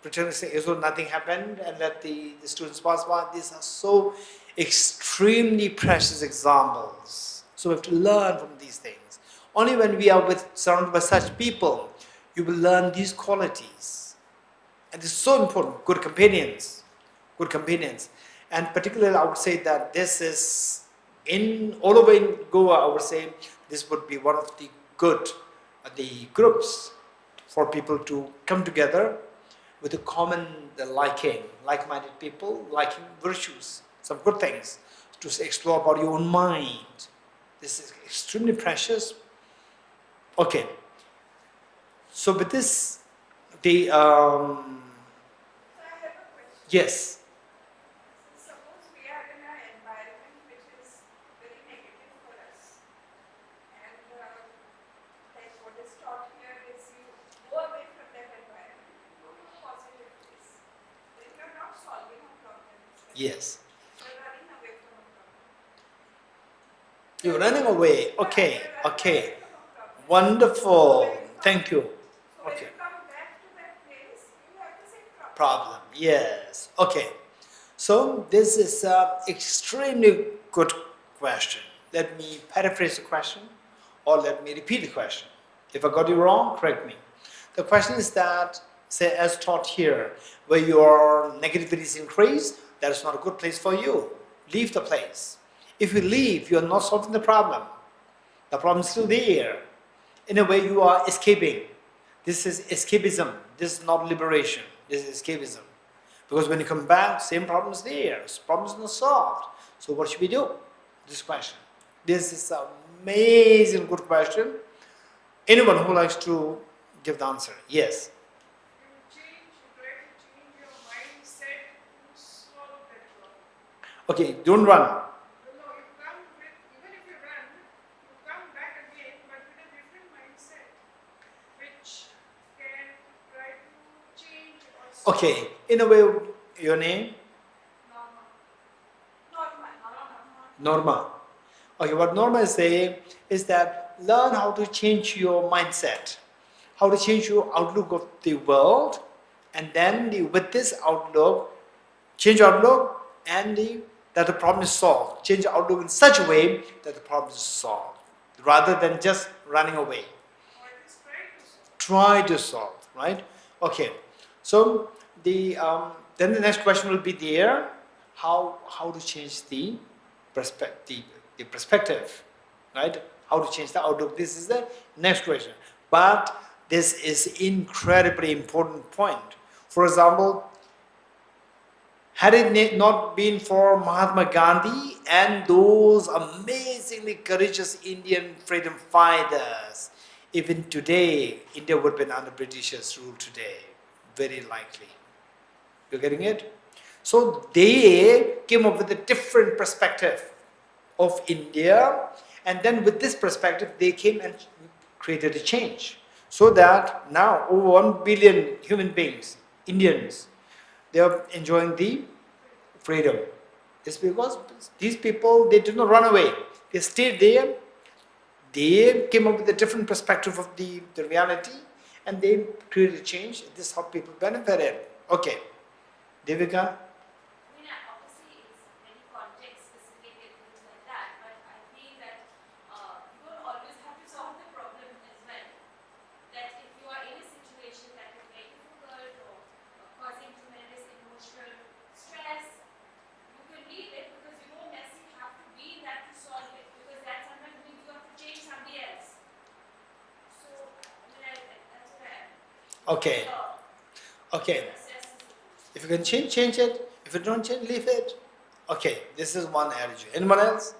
protect the snake, so nothing happened, and let the students pass by. These are so extremely precious examples. So we have to learn from these things. Only when we are surrounded by such people, you will learn these qualities. And this is so important, good companions. Good companions. And particularly I would say that this is, all over in Goa, I would say, this would be one of the the groups for people to come together with a common liking, like-minded people, liking virtues, some good things, to explore about your own mind. This is extremely precious. Okay. So with this, So I have a question. yes. Suppose we are in an environment which is very negative for us, and like what is taught here is you go away from that environment, go to a positive place. Then you're not solving a problem. Yes. You're running away from a problem. You're running away. Okay. You're running Okay. away from a problem. Wonderful. Thank you. So when Okay. you come back to that place, you have the same problem. Problem. Yes. Okay. So this is an extremely good question. Let me paraphrase the question, or let me repeat the question. If I got it wrong, correct me. The question is that, say, as taught here, where your negativity is increased, that is not a good place for you. Leave the place. If you leave, you are not solving the problem. The problem is still there. In a way, you are escaping. This is escapism. This is not liberation. This is escapism. Because when you come back, same problem is there. Problem is not solved. So what should we do? This question. This is an amazing good question. Anyone who likes to give the answer? Yes. You try to change your mindset to solve that problem. Okay, don't run. No, you come with, even if you run, you come back again, but with a different mindset, which can try to change or solve. Okay, in a way, your name? Norma. Okay, what Norma is saying is that learn how to change your mindset, how to change your outlook of the world, and then with this outlook, change your outlook, and that the problem is solved. Change your outlook in such a way that the problem is solved, rather than just running away. Or at least Try to solve, right? Okay. So then the next question will be there: how to change the perspective, right? How to change the outlook. This is the next question. But this is incredibly important point. For example, had it not been for Mahatma Gandhi and those amazingly courageous Indian freedom fighters, even today, India would have been under Britishers' rule today, very likely. You're getting it? So they came up with a different perspective of India, and then with this perspective, they came and created a change. So that now over 1 billion human beings, Indians, they are enjoying the freedom. It's because these people, they did not run away. They stayed there They came up with a different perspective of the reality, and they created change. This is how people benefited. Okay, Devika. I mean, obviously it's very context specific and things like that, but I feel that you don't always have to solve the problem as well. That if you are in a situation that is very difficult or causing tremendous emotional stress, you can leave it because you don't necessarily have to be in that to solve it, because that sometimes means you have to change somebody else. So, I mean, that's what I am. Okay. Okay. If you can change, change it. If you don't change, leave it. Okay, this is one attitude. Anyone else?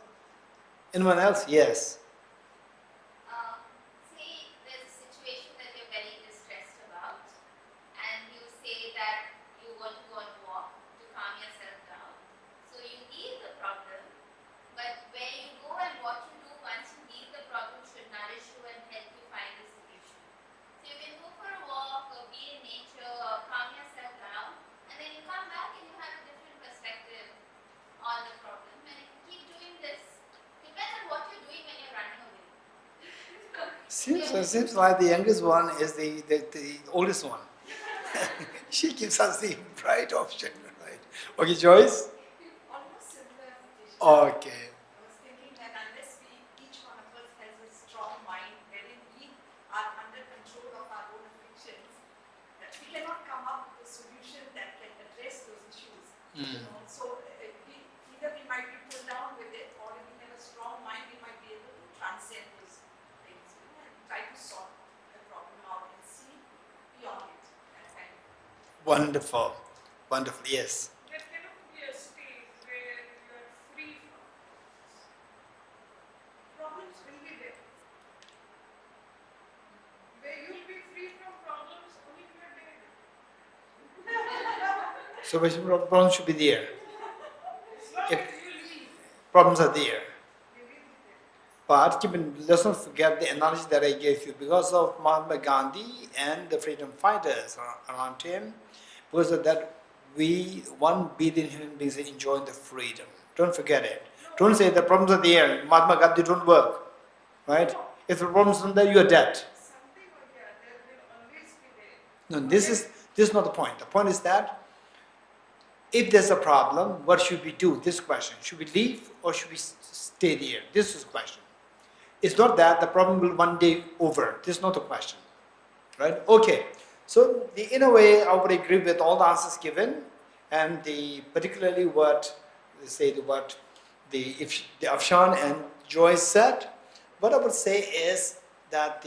Anyone else? Yes. Say there's a situation that you're very distressed about, and you say that you want to go on a walk to calm yourself down. So you leave the problem, but where you go and what you do once you leave the problem should nourish you and help you find the solution. So you can go for a walk or be in nature or calm yourself down, and then you come back and you have a different perspective on the problem. And if you keep doing this, depends on what you're doing when you're running away. Seems like the youngest one is the oldest one. She gives us the bright option, right? Okay, Joyce? Almost similar. Okay. I was thinking that unless each one of us has a strong mind wherein we are under control of our own afflictions, that we cannot come up with a solution that can address those issues. You know? So either we might be pulled down with it, or if we have a strong mind, we might be able to transcend those things, you know, and try to solve the problem out and see beyond it. That kind of. Wonderful. Wonderful, yes. There cannot be a state where you are free from problems. Problems will be there. Where you will be free from problems only if you are there. So problems should be there. As long If- as you leave, Problems are there. they will be there. But let's not forget the analogy that I gave you. Because of Mahatma Gandhi and the freedom fighters around him, because of that, 1 billion human beings are enjoying the freedom. Don't forget it. Don't say the problems are there. Mahatma Gandhi don't work. Right? If the problems are there, you are dead. Something or the other will always be there. No, this is not the point. The point is that if there's a problem, what should we do? This question. Should we leave or should we stay there? This is the question. It's not that the problem will one day over. This is not the question. Right? Okay. So in a way, I would agree with all the answers given, and particularly what the Afshan and Joyce said. What I would say is that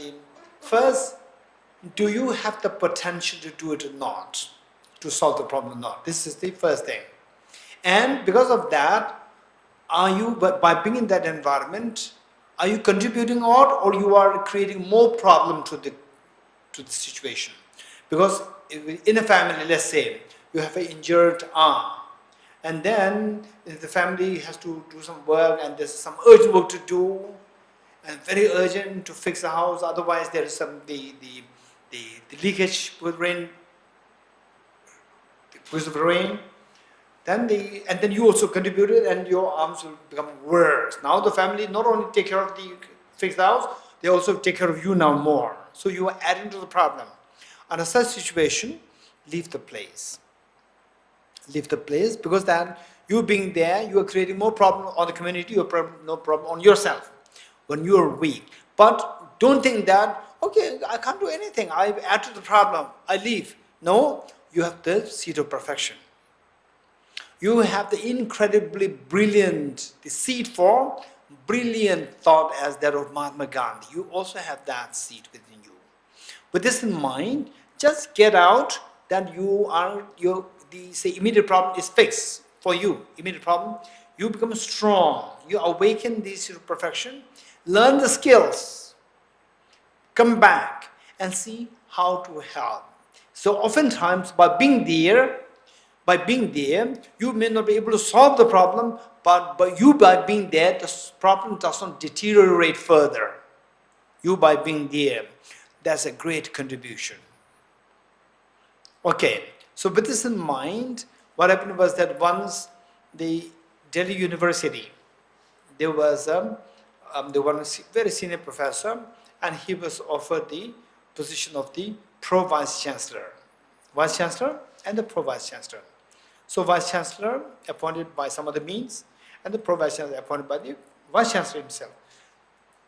first, do you have the potential to do it or not? To solve the problem or not? This is the first thing. And because of that, by being in that environment, are you contributing or you are creating more problem to the situation? Because in a family, let's say, you have an injured arm, and then the family has to do some work, and there's some urgent work to do, and very urgent to fix the house. Otherwise, there is some the leakage with rain, because of rain. Then you also contributed, and your arms will become worse. Now the family not only take care of fix the house, they also take care of you now more. So you are adding to the problem. Under such situation, leave the place. Leave the place, because then you being there, you are creating more problem on the community, no problem on yourself when you are weak. But don't think that, okay, I can't do anything, I add to the problem, I leave. No, you have the seed of perfection. You have the incredibly brilliant, the seed for brilliant thought as that of Mahatma Gandhi. You also have that seed within you. With this in mind, just get out that the immediate problem is fixed for you. Immediate problem, you become strong. You awaken the seed of perfection. Learn the skills. Come back and see how to help. So oftentimes by being there, you may not be able to solve the problem, but by being there, the problem does not deteriorate further. You by being there, that's a great contribution. Okay, so with this in mind, what happened was that once the Delhi University, there was they were a very senior professor, and he was offered the position of the pro-vice chancellor. Vice chancellor and the pro-vice chancellor. So vice chancellor appointed by some other means, and the pro-vice chancellor appointed by the vice chancellor himself.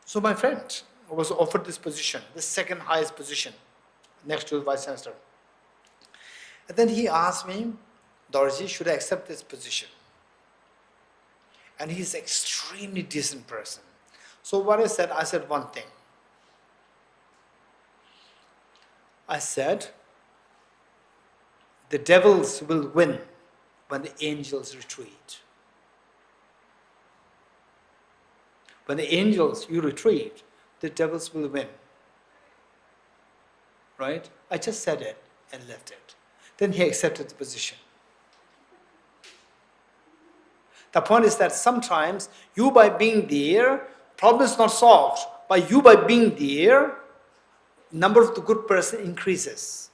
So my friend was offered this position, the second highest position, next to the vice chancellor. And then he asked me, Dorji, should I accept this position? And he's an extremely decent person. So what I said one thing. I said, the devils will win when the angels retreat. When the angels, you retreat, the devils will win. Right? I just said it and left it. Then he accepted the position. The point is that sometimes you by being there, problem is not solved. But you by being there, number of the good person increases.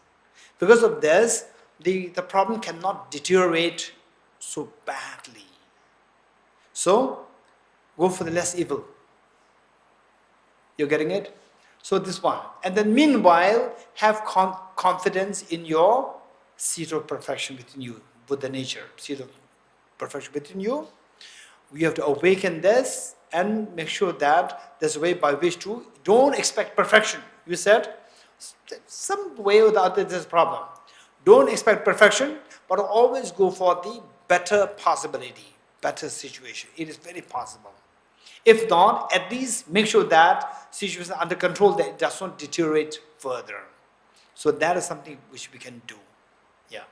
Because of this, the problem cannot deteriorate so badly. So, go for the less evil. You're getting it? So this one. And then meanwhile, have confidence in your seat of perfection within you, Buddha nature, seat of perfection within you. We have to awaken this and make sure that there's a way by which to, don't expect perfection. You said, some way or the other there's a problem. Don't expect perfection, but always go for the better possibility, better situation. It is very possible. If not, at least make sure that situation is under control, that it does not deteriorate further. So that is something which we can do. Yeah.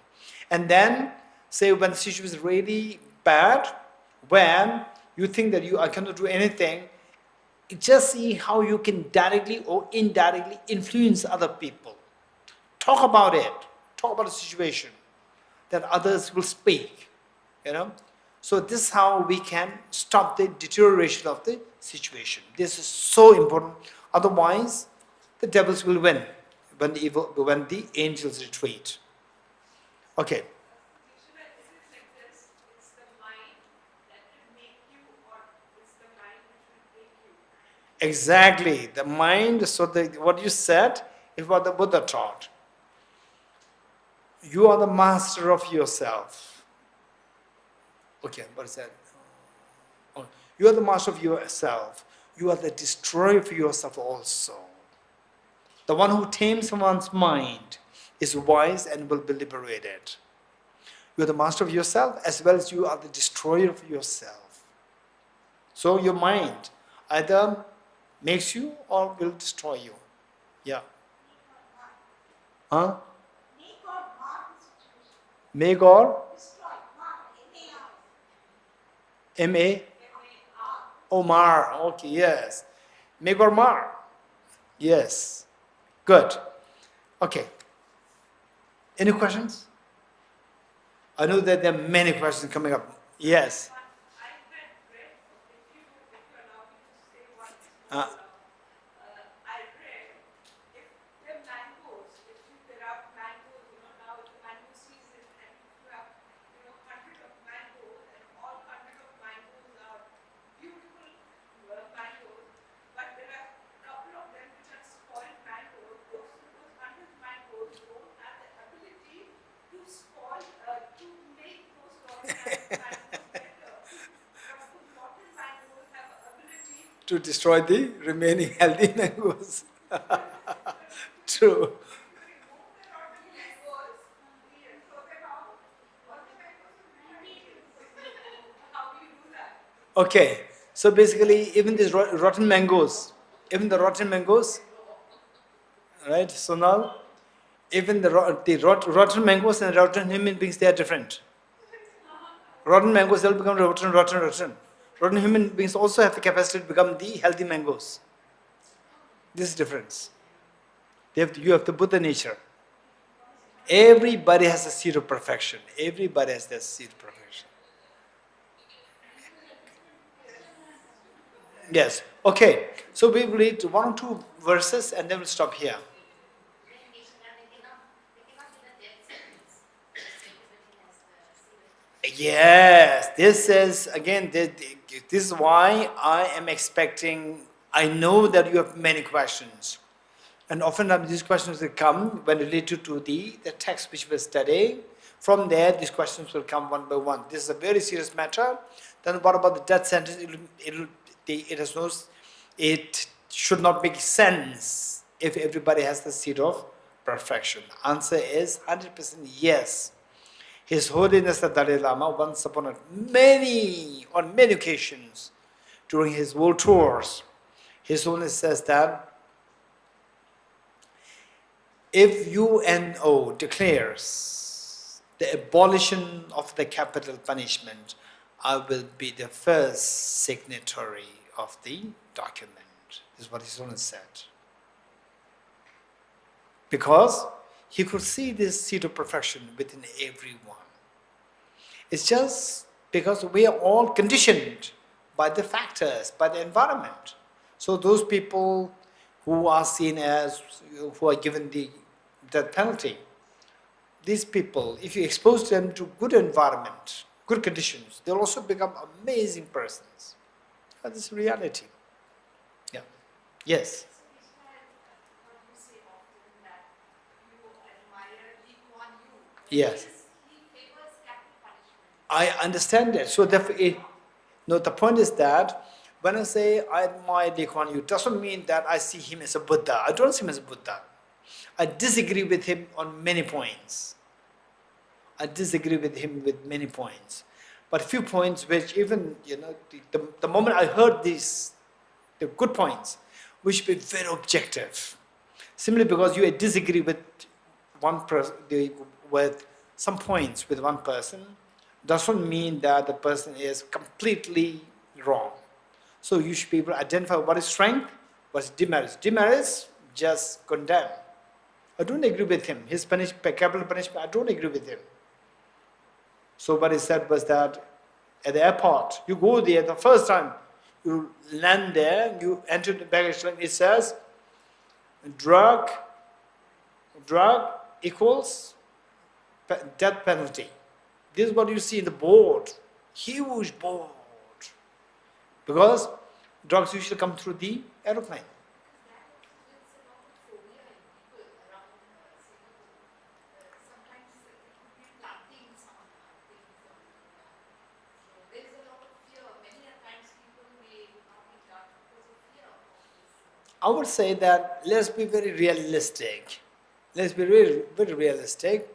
And then, say when the situation is really bad, when you think that I cannot do anything, just see how you can directly or indirectly influence other people. Talk about it. Talk about the situation. That others will speak. So this is how we can stop the deterioration of the situation. This is so important. Otherwise, the devils will win when the angels retreat. Okay. Krishna, is it like this? It's the mind that will make you, or it's the mind which will take you? Exactly. The mind, so what you said is what the Buddha taught. You are the master of yourself. Okay, what is that? Oh, you are the master of yourself. You are the destroyer of yourself also. The one who tames one's mind is wise and will be liberated. You are the master of yourself as well as you are the destroyer of yourself. So your mind either makes you or will destroy you. Yeah. Huh? Make or M-A? Oh, mar. Okay, yes. Make or mar. Yes. Good. Okay. Any questions? I know that there are many questions coming up. Yes. I had read, if you allow me to say one. I read, if the mangoes, there are mangoes, now it's the mango season, and you have, 100 of mangoes, and all 100 of mangoes are beautiful mangoes, but there are a couple of them which are spoiled mangoes. Those 100 mangoes don't have the ability to spoil, to make those mangoes better. But those rotten mangoes have the ability To destroy the remaining healthy mangoes. True. Okay, so basically, even these rotten mangoes, right? So now, even the rotten mangoes and rotten human beings, they are different. Rotten mangoes, they'll become rotten. Rotten human beings also have the capacity to become the healthy mangoes. This is difference. You have the Buddha nature. Everybody has a seed of perfection. Everybody has that seed of perfection. Yes. Okay. So we will read 1 or 2 verses and then we'll stop here. Yes, this is again. This is why I am expecting. I know that you have many questions, and often these questions will come when related to the text which we're studying. From there, these questions will come one by one. This is a very serious matter. Then what about the death sentence? It has no. It should not make sense if everybody has the seed of perfection. Answer is 100% yes. His Holiness the Dalai Lama, once upon on many occasions during his world tours, His Holiness says that if UNO declares the abolition of the capital punishment, I will be the first signatory of the document. This is what His Holiness said. Because he could see this seed of perfection within everyone. It's just because we are all conditioned by the factors, by the environment. So those people who are seen as, who are given the death penalty, these people, if you expose them to good environment, good conditions, they'll also become amazing persons. That is reality. Yeah. Yes. So you say often that you admire Lee Kuan Yew. Yes. He favors capital punishment. I understand that. So no, the point is that when I say I admire Lee Kuan Yew, doesn't mean that I see him as a Buddha. I don't see him as a Buddha. I disagree with him on many points. But few points which even, the moment I heard these, the good points, which be very objective. Simply because you disagree with one person, with some points with one person, doesn't mean that the person is completely wrong. So you should be able to identify what is strength, what is demerits. Demerits, just condemn. I don't agree with him. His capital punishment, I don't agree with him. So what he said was that at the airport, you go there the first time, you land there, you enter the baggage claim, it says, drug equals death penalty. This is what you see in the board, huge board. Because drugs usually come through the aeroplane. I would say that let's be very realistic. Let's be very, very realistic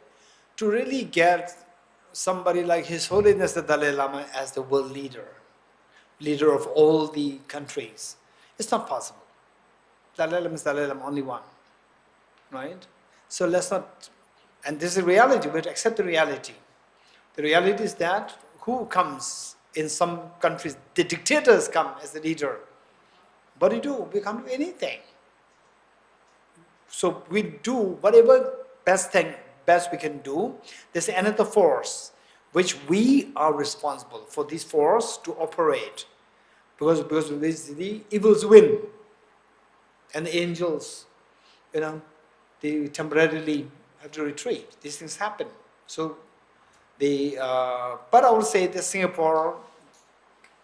to really get somebody like His Holiness the Dalai Lama as the world leader of all the countries. It's not possible. Dalai Lama is Dalai Lama, only one. Right? So let's not, and this is reality, we have to accept the reality. The reality is that who comes in some countries, the dictators come as the leader. What do you do? We can't do anything. So we do whatever best we can do. There's another force which we are responsible for, this force to operate. Because the evils win. And the angels, they temporarily have to retreat. These things happen. So but I would say that Singapore,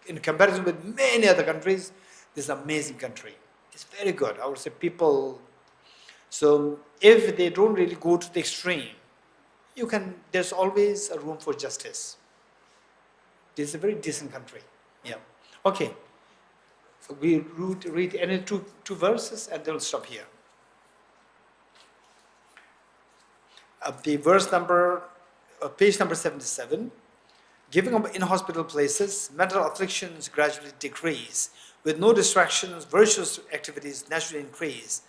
in comparison with many other countries, this is an amazing country. It's very good. I would say people, so if they don't really go to the extreme, there's always a room for justice. This is a very decent country. Yeah. Okay. So we read any two verses and then we'll stop here. The verse number, page number 77. Giving up in-hospital places, mental afflictions gradually decrease. With no distractions, virtuous activities naturally increase.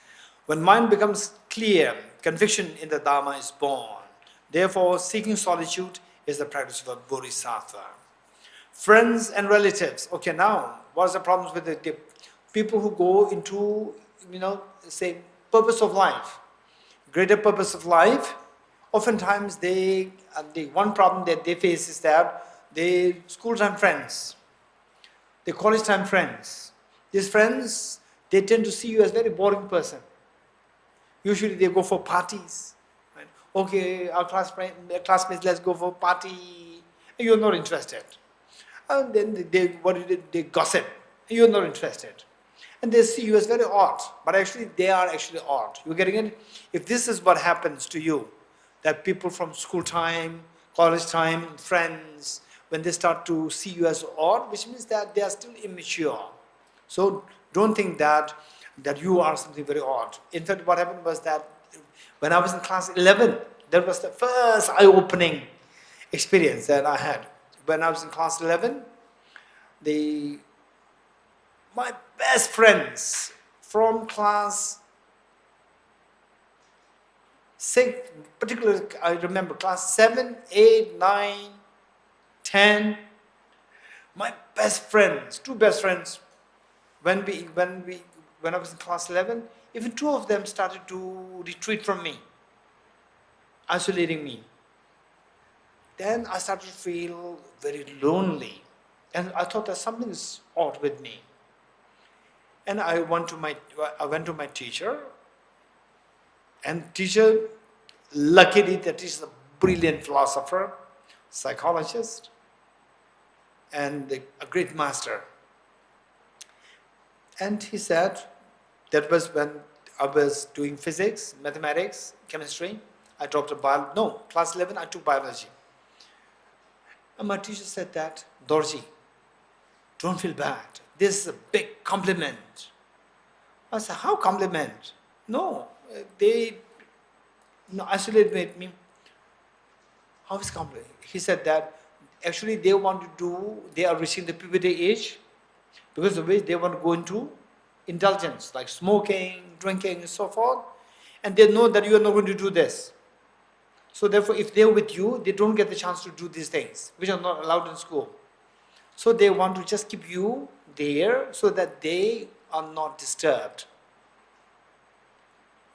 When mind becomes clear, conviction in the Dharma is born. Therefore, seeking solitude is the practice of a bodhisattva. Friends and relatives. Okay, now, what's the problems with the people who go into, say, purpose of life, greater purpose of life? Oftentimes, the one problem that they face is that they school time friends, the college time friends. These friends, they tend to see you as a very boring person. Usually they go for parties. Right? Okay, our classmates, let's go for a party. You're not interested. And then they gossip. You're not interested. And they see you as very odd. But actually, they are actually odd. You're getting it? If this is what happens to you, that people from school time, college time, friends, when they start to see you as odd, which means that they are still immature. So don't think that you are something very odd. In fact, what happened was that when I was in class 11, that was the first eye-opening experience that I had. When I was in class 11, my best friends from class 6, particularly I remember class 7, 8, 9, 10, my best friends, two best friends, when I was in class 11, even two of them started to retreat from me, isolating me. Then I started to feel very lonely, and I thought that something is odd with me. And I went to my teacher, and teacher, luckily that teacher is a brilliant philosopher, psychologist, and a great master. And he said, that was when I was doing physics, mathematics, chemistry. I dropped class 11, I took biology. And my teacher said that, Dorji, don't feel bad. This is a big compliment. I said, how compliment? No, they isolated me. How is compliment? He said that actually they are reaching the puberty age, because of which they want to go into indulgence, like smoking, drinking, and so forth. And they know that you are not going to do this. So therefore, if they're with you, they don't get the chance to do these things, which are not allowed in school. So they want to just keep you there so that they are not disturbed.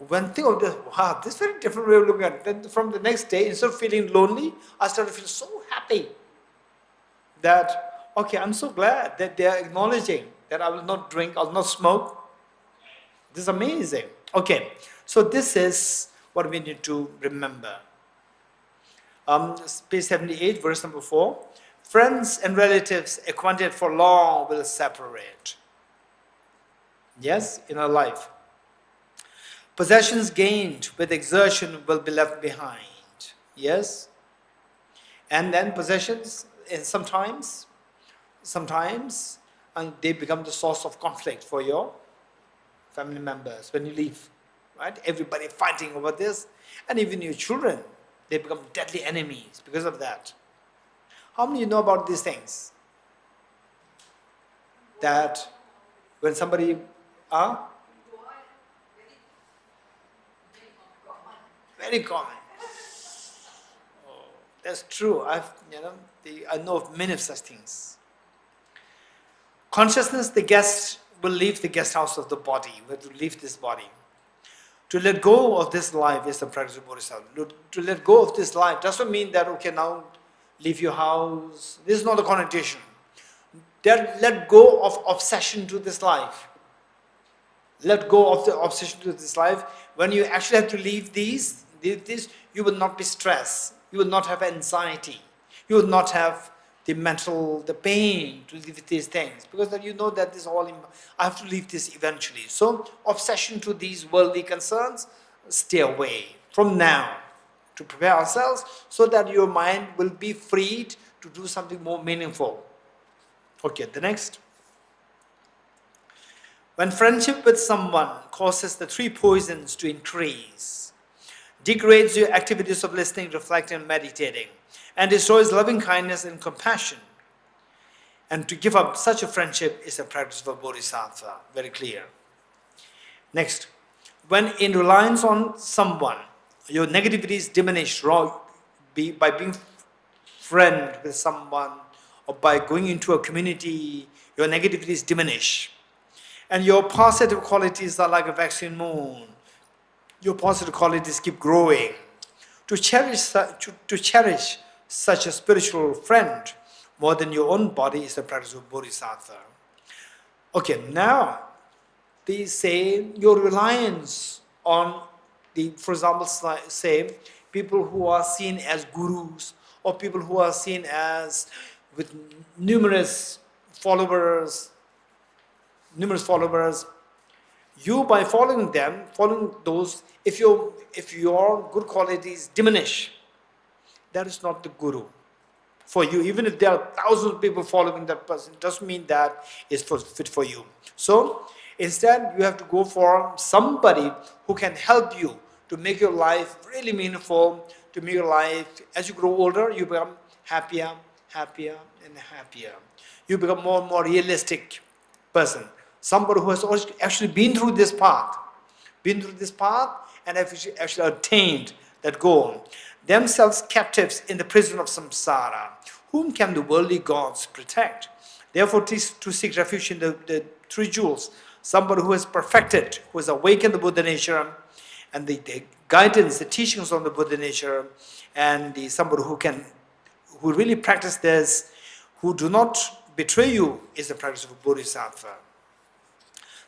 When think of this, wow, this is a very different way of looking at it. Then from the next day, instead of feeling lonely, I started to feel so happy that, okay, I'm so glad that they are acknowledging that I will not drink, I will not smoke. This is amazing. Okay, so this is what we need to remember. Page 78, verse number 4. Friends and relatives acquainted for long will separate. Yes, in our life. Possessions gained with exertion will be left behind. Yes. And then possessions, and sometimes they become the source of conflict for your family members when you leave. Right? Everybody fighting over this. And even your children, they become deadly enemies because of that. How many of you know about these things? That when somebody, very common. Oh, that's true. I know of many of such things. Consciousness, the guest will leave the guest house of the body, will leave this body. To let go of this life is the practice of Bodhisattva. To let go of this life doesn't mean that, okay, now leave your house. This is not a connotation. Let go of obsession to this life. Let go of the obsession to this life. When you actually have to leave this, you will not be stressed. You will not have anxiety. You will not have the pain to leave these things. Because then you know that I have to leave this eventually. So obsession to these worldly concerns, stay away from now, to prepare ourselves so that your mind will be freed to do something more meaningful. Okay, the next. When friendship with someone causes the 3 poisons to increase, degrades your activities of listening, reflecting, and meditating, and destroys loving kindness and compassion. And to give up such a friendship is a practice of a bodhisattva. Very clear. Next. When in reliance on someone, your negativity is diminished by being friend with someone, or by going into a community, your negativity is diminished. And your positive qualities are like a waxing moon. Your positive qualities keep growing. To cherish such a spiritual friend more than your own body is the practice of bodhisattva. Okay, now they say your reliance on for example, say people who are seen as gurus or people who are seen as with numerous followers, you by following them, following those, if your good qualities diminish, that is not the guru for you. Even if there are thousands of people following that person, it doesn't mean that it's fit for you. So instead, you have to go for somebody who can help you to make your life really meaningful, to make your life, as you grow older, you become happier, happier, and happier. You become more and more realistic person. Somebody who has actually been through this path, and have actually attained that goal. Themselves captives in the prison of samsara. Whom can the worldly gods protect? Therefore, to seek refuge in the three jewels, somebody who has perfected, who has awakened the Buddha nature, and the guidance, the teachings on the Buddha nature, and somebody who really practice this, who do not betray you, is the practice of a bodhisattva.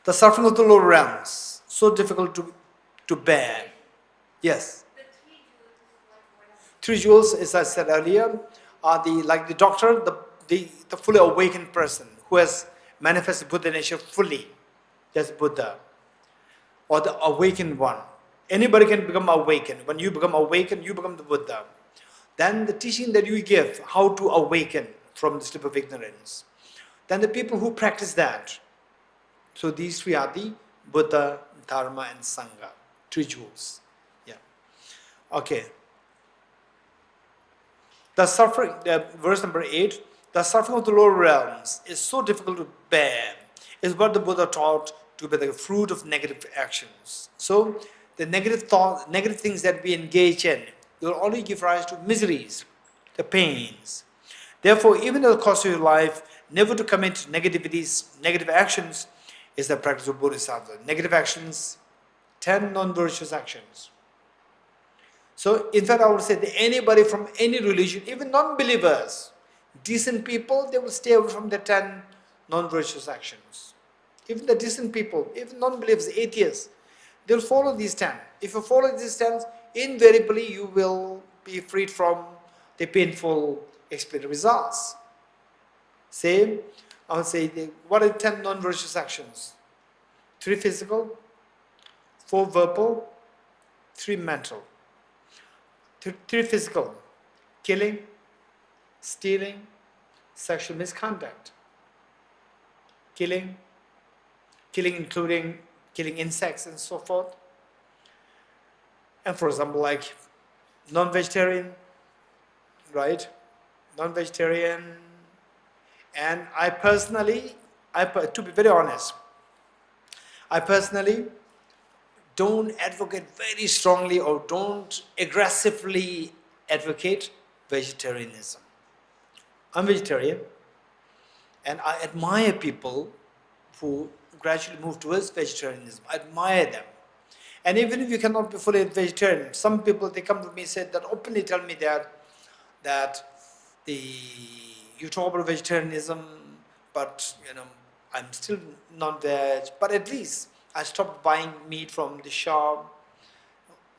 The suffering of the lower realms, so difficult to bear. Yes. The three jewels is what? Three jewels, as I said earlier, are like the doctor, the fully awakened person who has manifested Buddha nature fully. That's Buddha. Or the awakened one. Anybody can become awakened. When you become awakened, you become the Buddha. Then the teaching that you give, how to awaken from the sleep of ignorance. Then the people who practice that. So these three are the Buddha, Dharma, and Sangha. Three jewels. Yeah. Okay. The suffering, verse number 8, the suffering of the lower realms is so difficult to bear, is what the Buddha taught to be the fruit of negative actions. So the negative thought, negative things that we engage in, will only give rise to miseries, the pains. Therefore, even in the course of your life, never to commit negativities, negative actions, is the practice of Bodhisattva. Negative actions, 10 non-virtuous actions. So, in fact, I would say that anybody from any religion, even non-believers, decent people, they will stay away from the 10 non-virtuous actions. Even the decent people, even non-believers, atheists, they'll follow these 10. If you follow these 10, invariably you will be freed from the painful experience results. Say, I would say, what are 10 non-virtuous actions? 3 physical, 4 verbal, 3 mental. 3 physical: killing, stealing, sexual misconduct. Killing including killing insects and so forth. And for example, like non-vegetarian, right? Non-vegetarian. And I personally, to be very honest, I personally don't advocate very strongly or don't aggressively advocate vegetarianism. I'm vegetarian, and I admire people who gradually move towards vegetarianism. I admire them. And even if you cannot be fully vegetarian, some people, they come to me and say that, openly tell me that you talk about vegetarianism, but I'm still non-veg, but at least I stopped buying meat from the shop.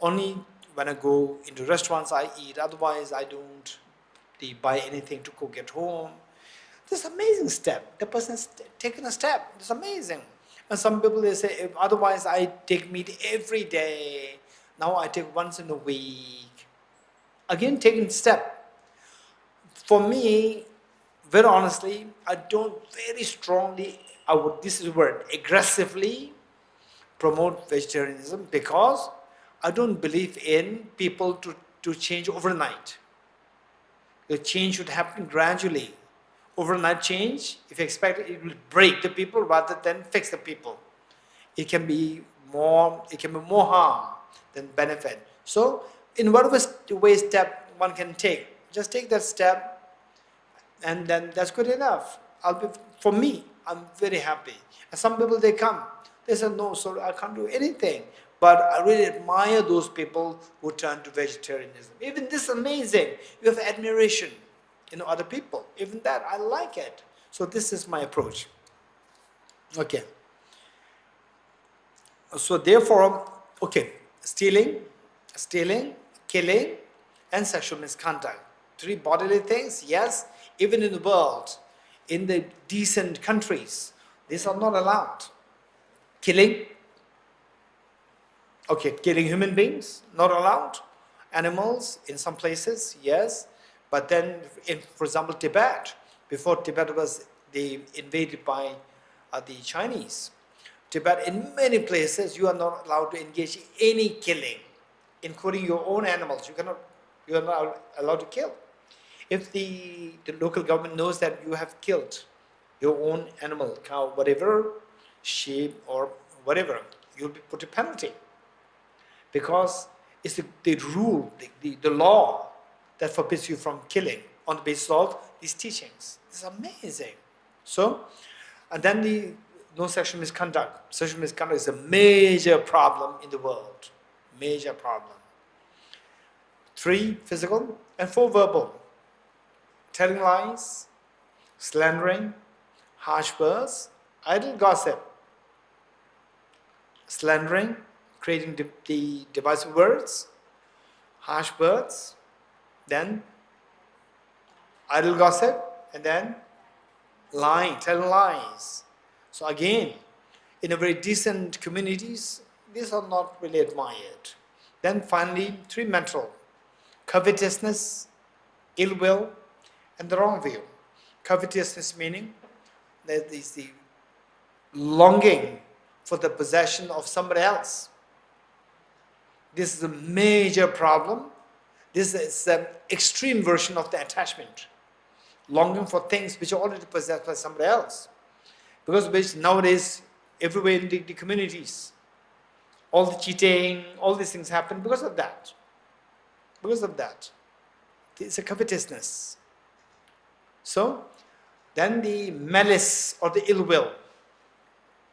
Only when I go into restaurants I eat, otherwise I don't buy anything to cook at home. This amazing step. The person has taken a step. It's amazing. And some people, they say, otherwise I take meat every day. Now I take once in a week. Again, taking a step. For me, very honestly, I don't very strongly, this is the word, aggressively promote vegetarianism, because I don't believe in people to change overnight. The change should happen gradually. Overnight change, if you expect it, it will break the people rather than fix the people. It can be more harm than benefit. So, in whatever way step one can take, just take that step, and then that's good enough. For me, I'm very happy. And some people, they come, they say, no, sorry, I can't do anything. But I really admire those people who turn to vegetarianism. Even this is amazing. You have admiration in other people. Even that, I like it. So this is my approach. Okay. So therefore, okay, stealing, killing, and sexual misconduct. Three bodily things, yes. Even in the world, in the decent countries, these are not allowed. Killing, okay, killing human beings, not allowed. Animals, in some places, yes. But then, for example, Tibet, before Tibet was invaded by the Chinese, Tibet, in many places, you are not allowed to engage in any killing, including your own animals. You are not allowed to kill. If the local government knows that you have killed your own animal, cow, whatever, sheep or whatever, you'll be put a penalty. Because it's the rule, the law that forbids you from killing on the basis of these teachings. It's amazing. So, and then no sexual misconduct. Sexual misconduct is a major problem in the world. Major problem. 3, physical, and 4, verbal. Telling lies, slandering, harsh words, idle gossip, slandering, creating the divisive words, harsh words, then idle gossip, and then lying, telling lies. So again, in a very decent communities, these are not really admired. Then finally, 3, mental, covetousness, ill will, and the wrong view. Covetousness meaning that is the longing for the possession of somebody else. This is a major problem. This is an extreme version of the attachment. Longing for things which are already possessed by somebody else. Because which nowadays, everywhere in the communities, all the cheating, all these things happen because of that. Because of that. It's a covetousness. So, then the malice or the ill will,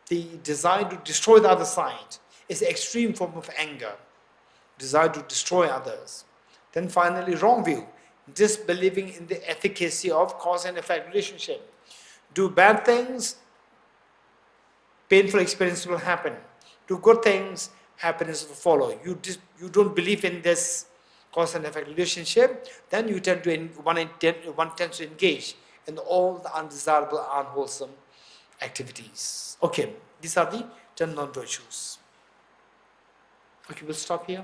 the desire to destroy the other side, is an extreme form of anger. Desire to destroy others. Then finally, wrong view, disbelieving in the efficacy of cause and effect relationship. Do bad things, painful experiences will happen. Do good things, happiness will follow. You don't believe in this cause and effect relationship, then you tend to one tends to engage in all the undesirable, unwholesome activities. Okay, these are the 10 non-virtues. Okay, we'll stop here.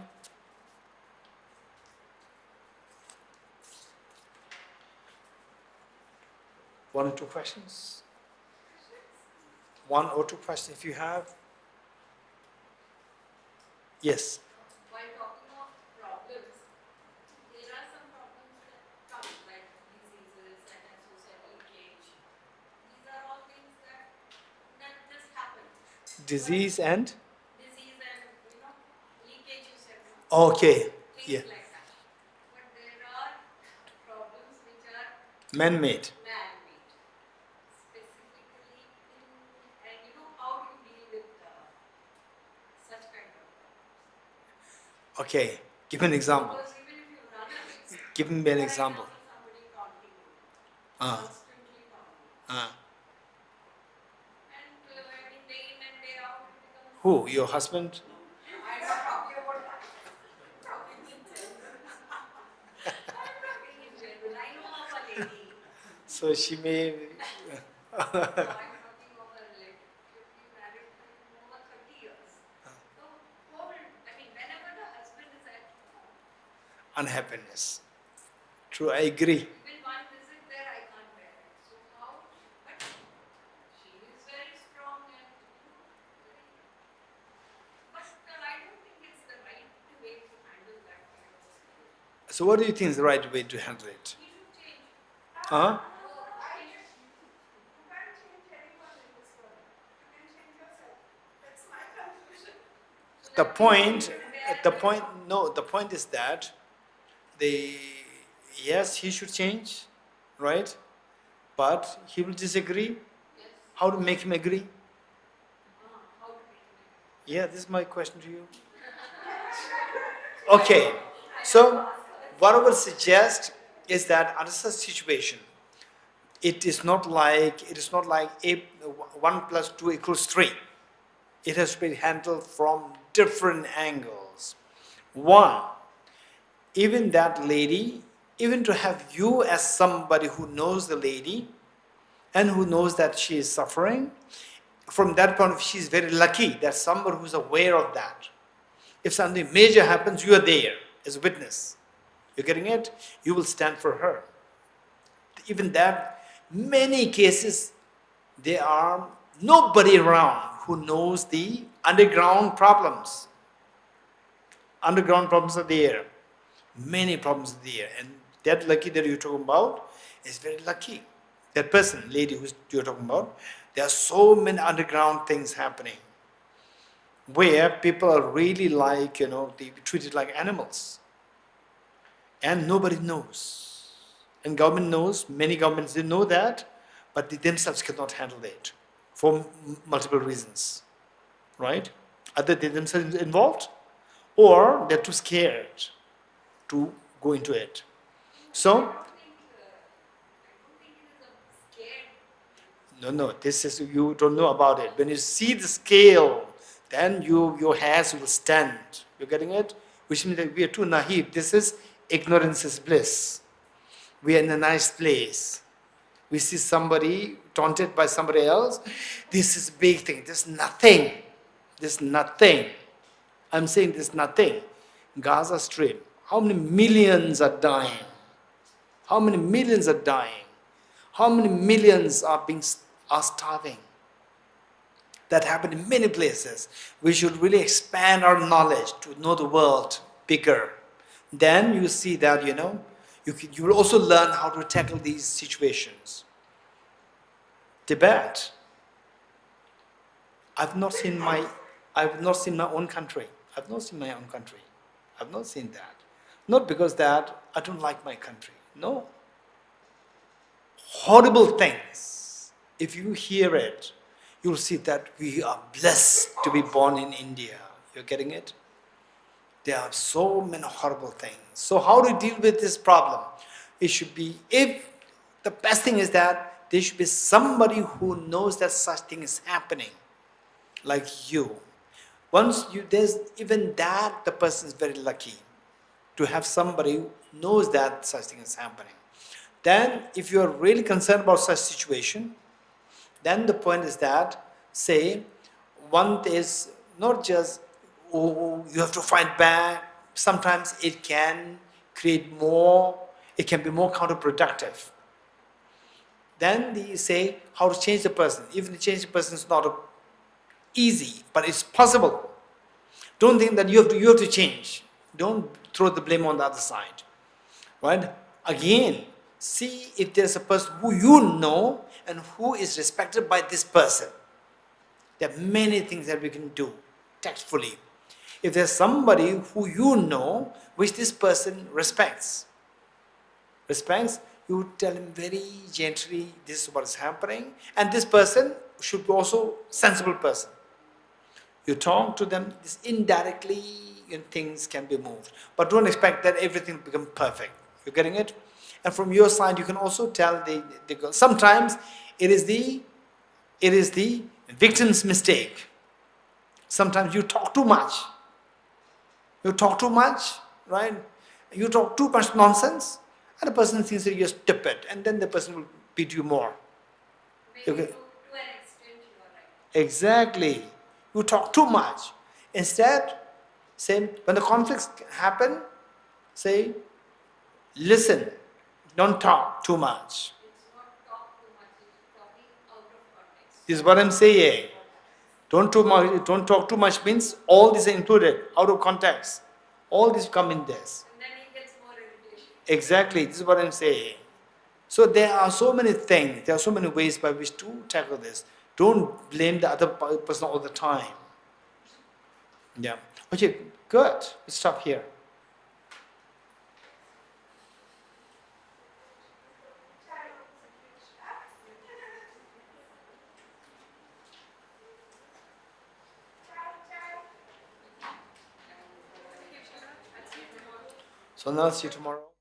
One or two questions? One or two questions if you have. Yes. While talking of problems, there are some problems that come, like diseases and societal change. These are all things that just happen. Disease and? Disease and, leakage you said. No? Okay. Things Yeah. like that. But there are problems which are Man-made. man-made. Specifically and how do you deal with such kind of problems? Okay. Give me an example. Because even if you run away, Give me an example. somebody taunting you, Uh, constantly taunting you. uh. And day in and day out, it becomes. Who? Your husband? I'm not talking about that. I'm talking in general. I'm talking in general. I know of a lady. So she may. No, I'm talking of a relative. She's been married for over 30 years. So, whenever the husband is at home, Unhappiness. True, I agree. even one visit there, I can't bear it. So how? But she is very strong and but I don't think it's the right way to handle that kind of situation. So, what do you think is the right way to handle it? He should change. Huh? You can't change anyone in this world. You can change yourself. That's my conclusion. The point is that yes, he should change, right? But he will disagree. Yes. How to make him agree? How to make it? Yeah, this is my question to you. Okay, so what I would suggest is that under such situation, it is not like 1 plus 2 equals 3. It has to be handled from different angles. One, even that lady even to have you as somebody who knows the lady and who knows that she is suffering, from that point of view, she is very lucky that somebody who is aware of that. If something major happens, you are there as a witness. You're getting it? You will stand for her. Even that, many cases, there are nobody around who knows the underground problems. Underground problems are there. Many problems are there. And that lucky that you're talking about is very lucky. That person, lady who you're talking about, there are so many underground things happening where people are really like, they treated like animals. And nobody knows. And government knows, many governments, they know that, but they themselves cannot handle it for multiple reasons, right? Either they themselves involved, or they're too scared to go into it. So, no, this is, you don't know about it. When you see the scale, then your hairs will stand. You're getting it? Which means that we are too naive. This is ignorance is bliss. We are in a nice place. We see somebody taunted by somebody else. This is a big thing. There's nothing. There's nothing. I'm saying there's nothing. Gaza Strip. How many millions are dying? How many millions are dying? How many millions are starving? That happened in many places. We should really expand our knowledge to know the world bigger. Then you see that, you will also learn how to tackle these situations. Tibet. I've not seen my own country. I've not seen my own country. I've not seen that. Not because that I don't like my country. No. Horrible things. If you hear it, you'll see that we are blessed to be born in India. You're getting it? There are so many horrible things. So how do you deal with this problem? It should be, the best thing is that there should be somebody who knows that such thing is happening, like you. There's even that, the person is very lucky to have somebody who knows that such thing is happening. Then, if you are really concerned about such situation, then the point is that, say, one is not just, you have to fight back. Sometimes it can be more counterproductive. Then they say how to change the person. Even to change the person is not easy, but it's possible. Don't think that you have to change. Don't throw the blame on the other side. Right? Again, see if there's a person who you know and who is respected by this person. There are many things that we can do tactfully. If there's somebody who you know, which this person respects, you tell him very gently, this is what is happening, and this person should be also a sensible person. You talk to them, this indirectly, and things can be moved. But don't expect that everything will become perfect. You're getting it? And from your side, you can also tell the girl. Sometimes it is the victim's mistake. Sometimes you talk too much. Right? You talk too much nonsense, and the person thinks that you're stupid, and then the person will beat you more. Maybe Okay. to an extent you are right. Exactly. You talk too much. Instead, say, when the conflicts happen, say, listen, don't talk too much. It's not talk too much, it's talking out of context. This is what I'm saying. Don't talk too much means all these are included, out of context. All these come in this. And then he gets more irritation. Exactly, this is what I'm saying. So there are so many things, there are so many ways by which to tackle this. Don't blame the other person all the time. Yeah. Okay, good. Let's stop here. So now I'll see you tomorrow.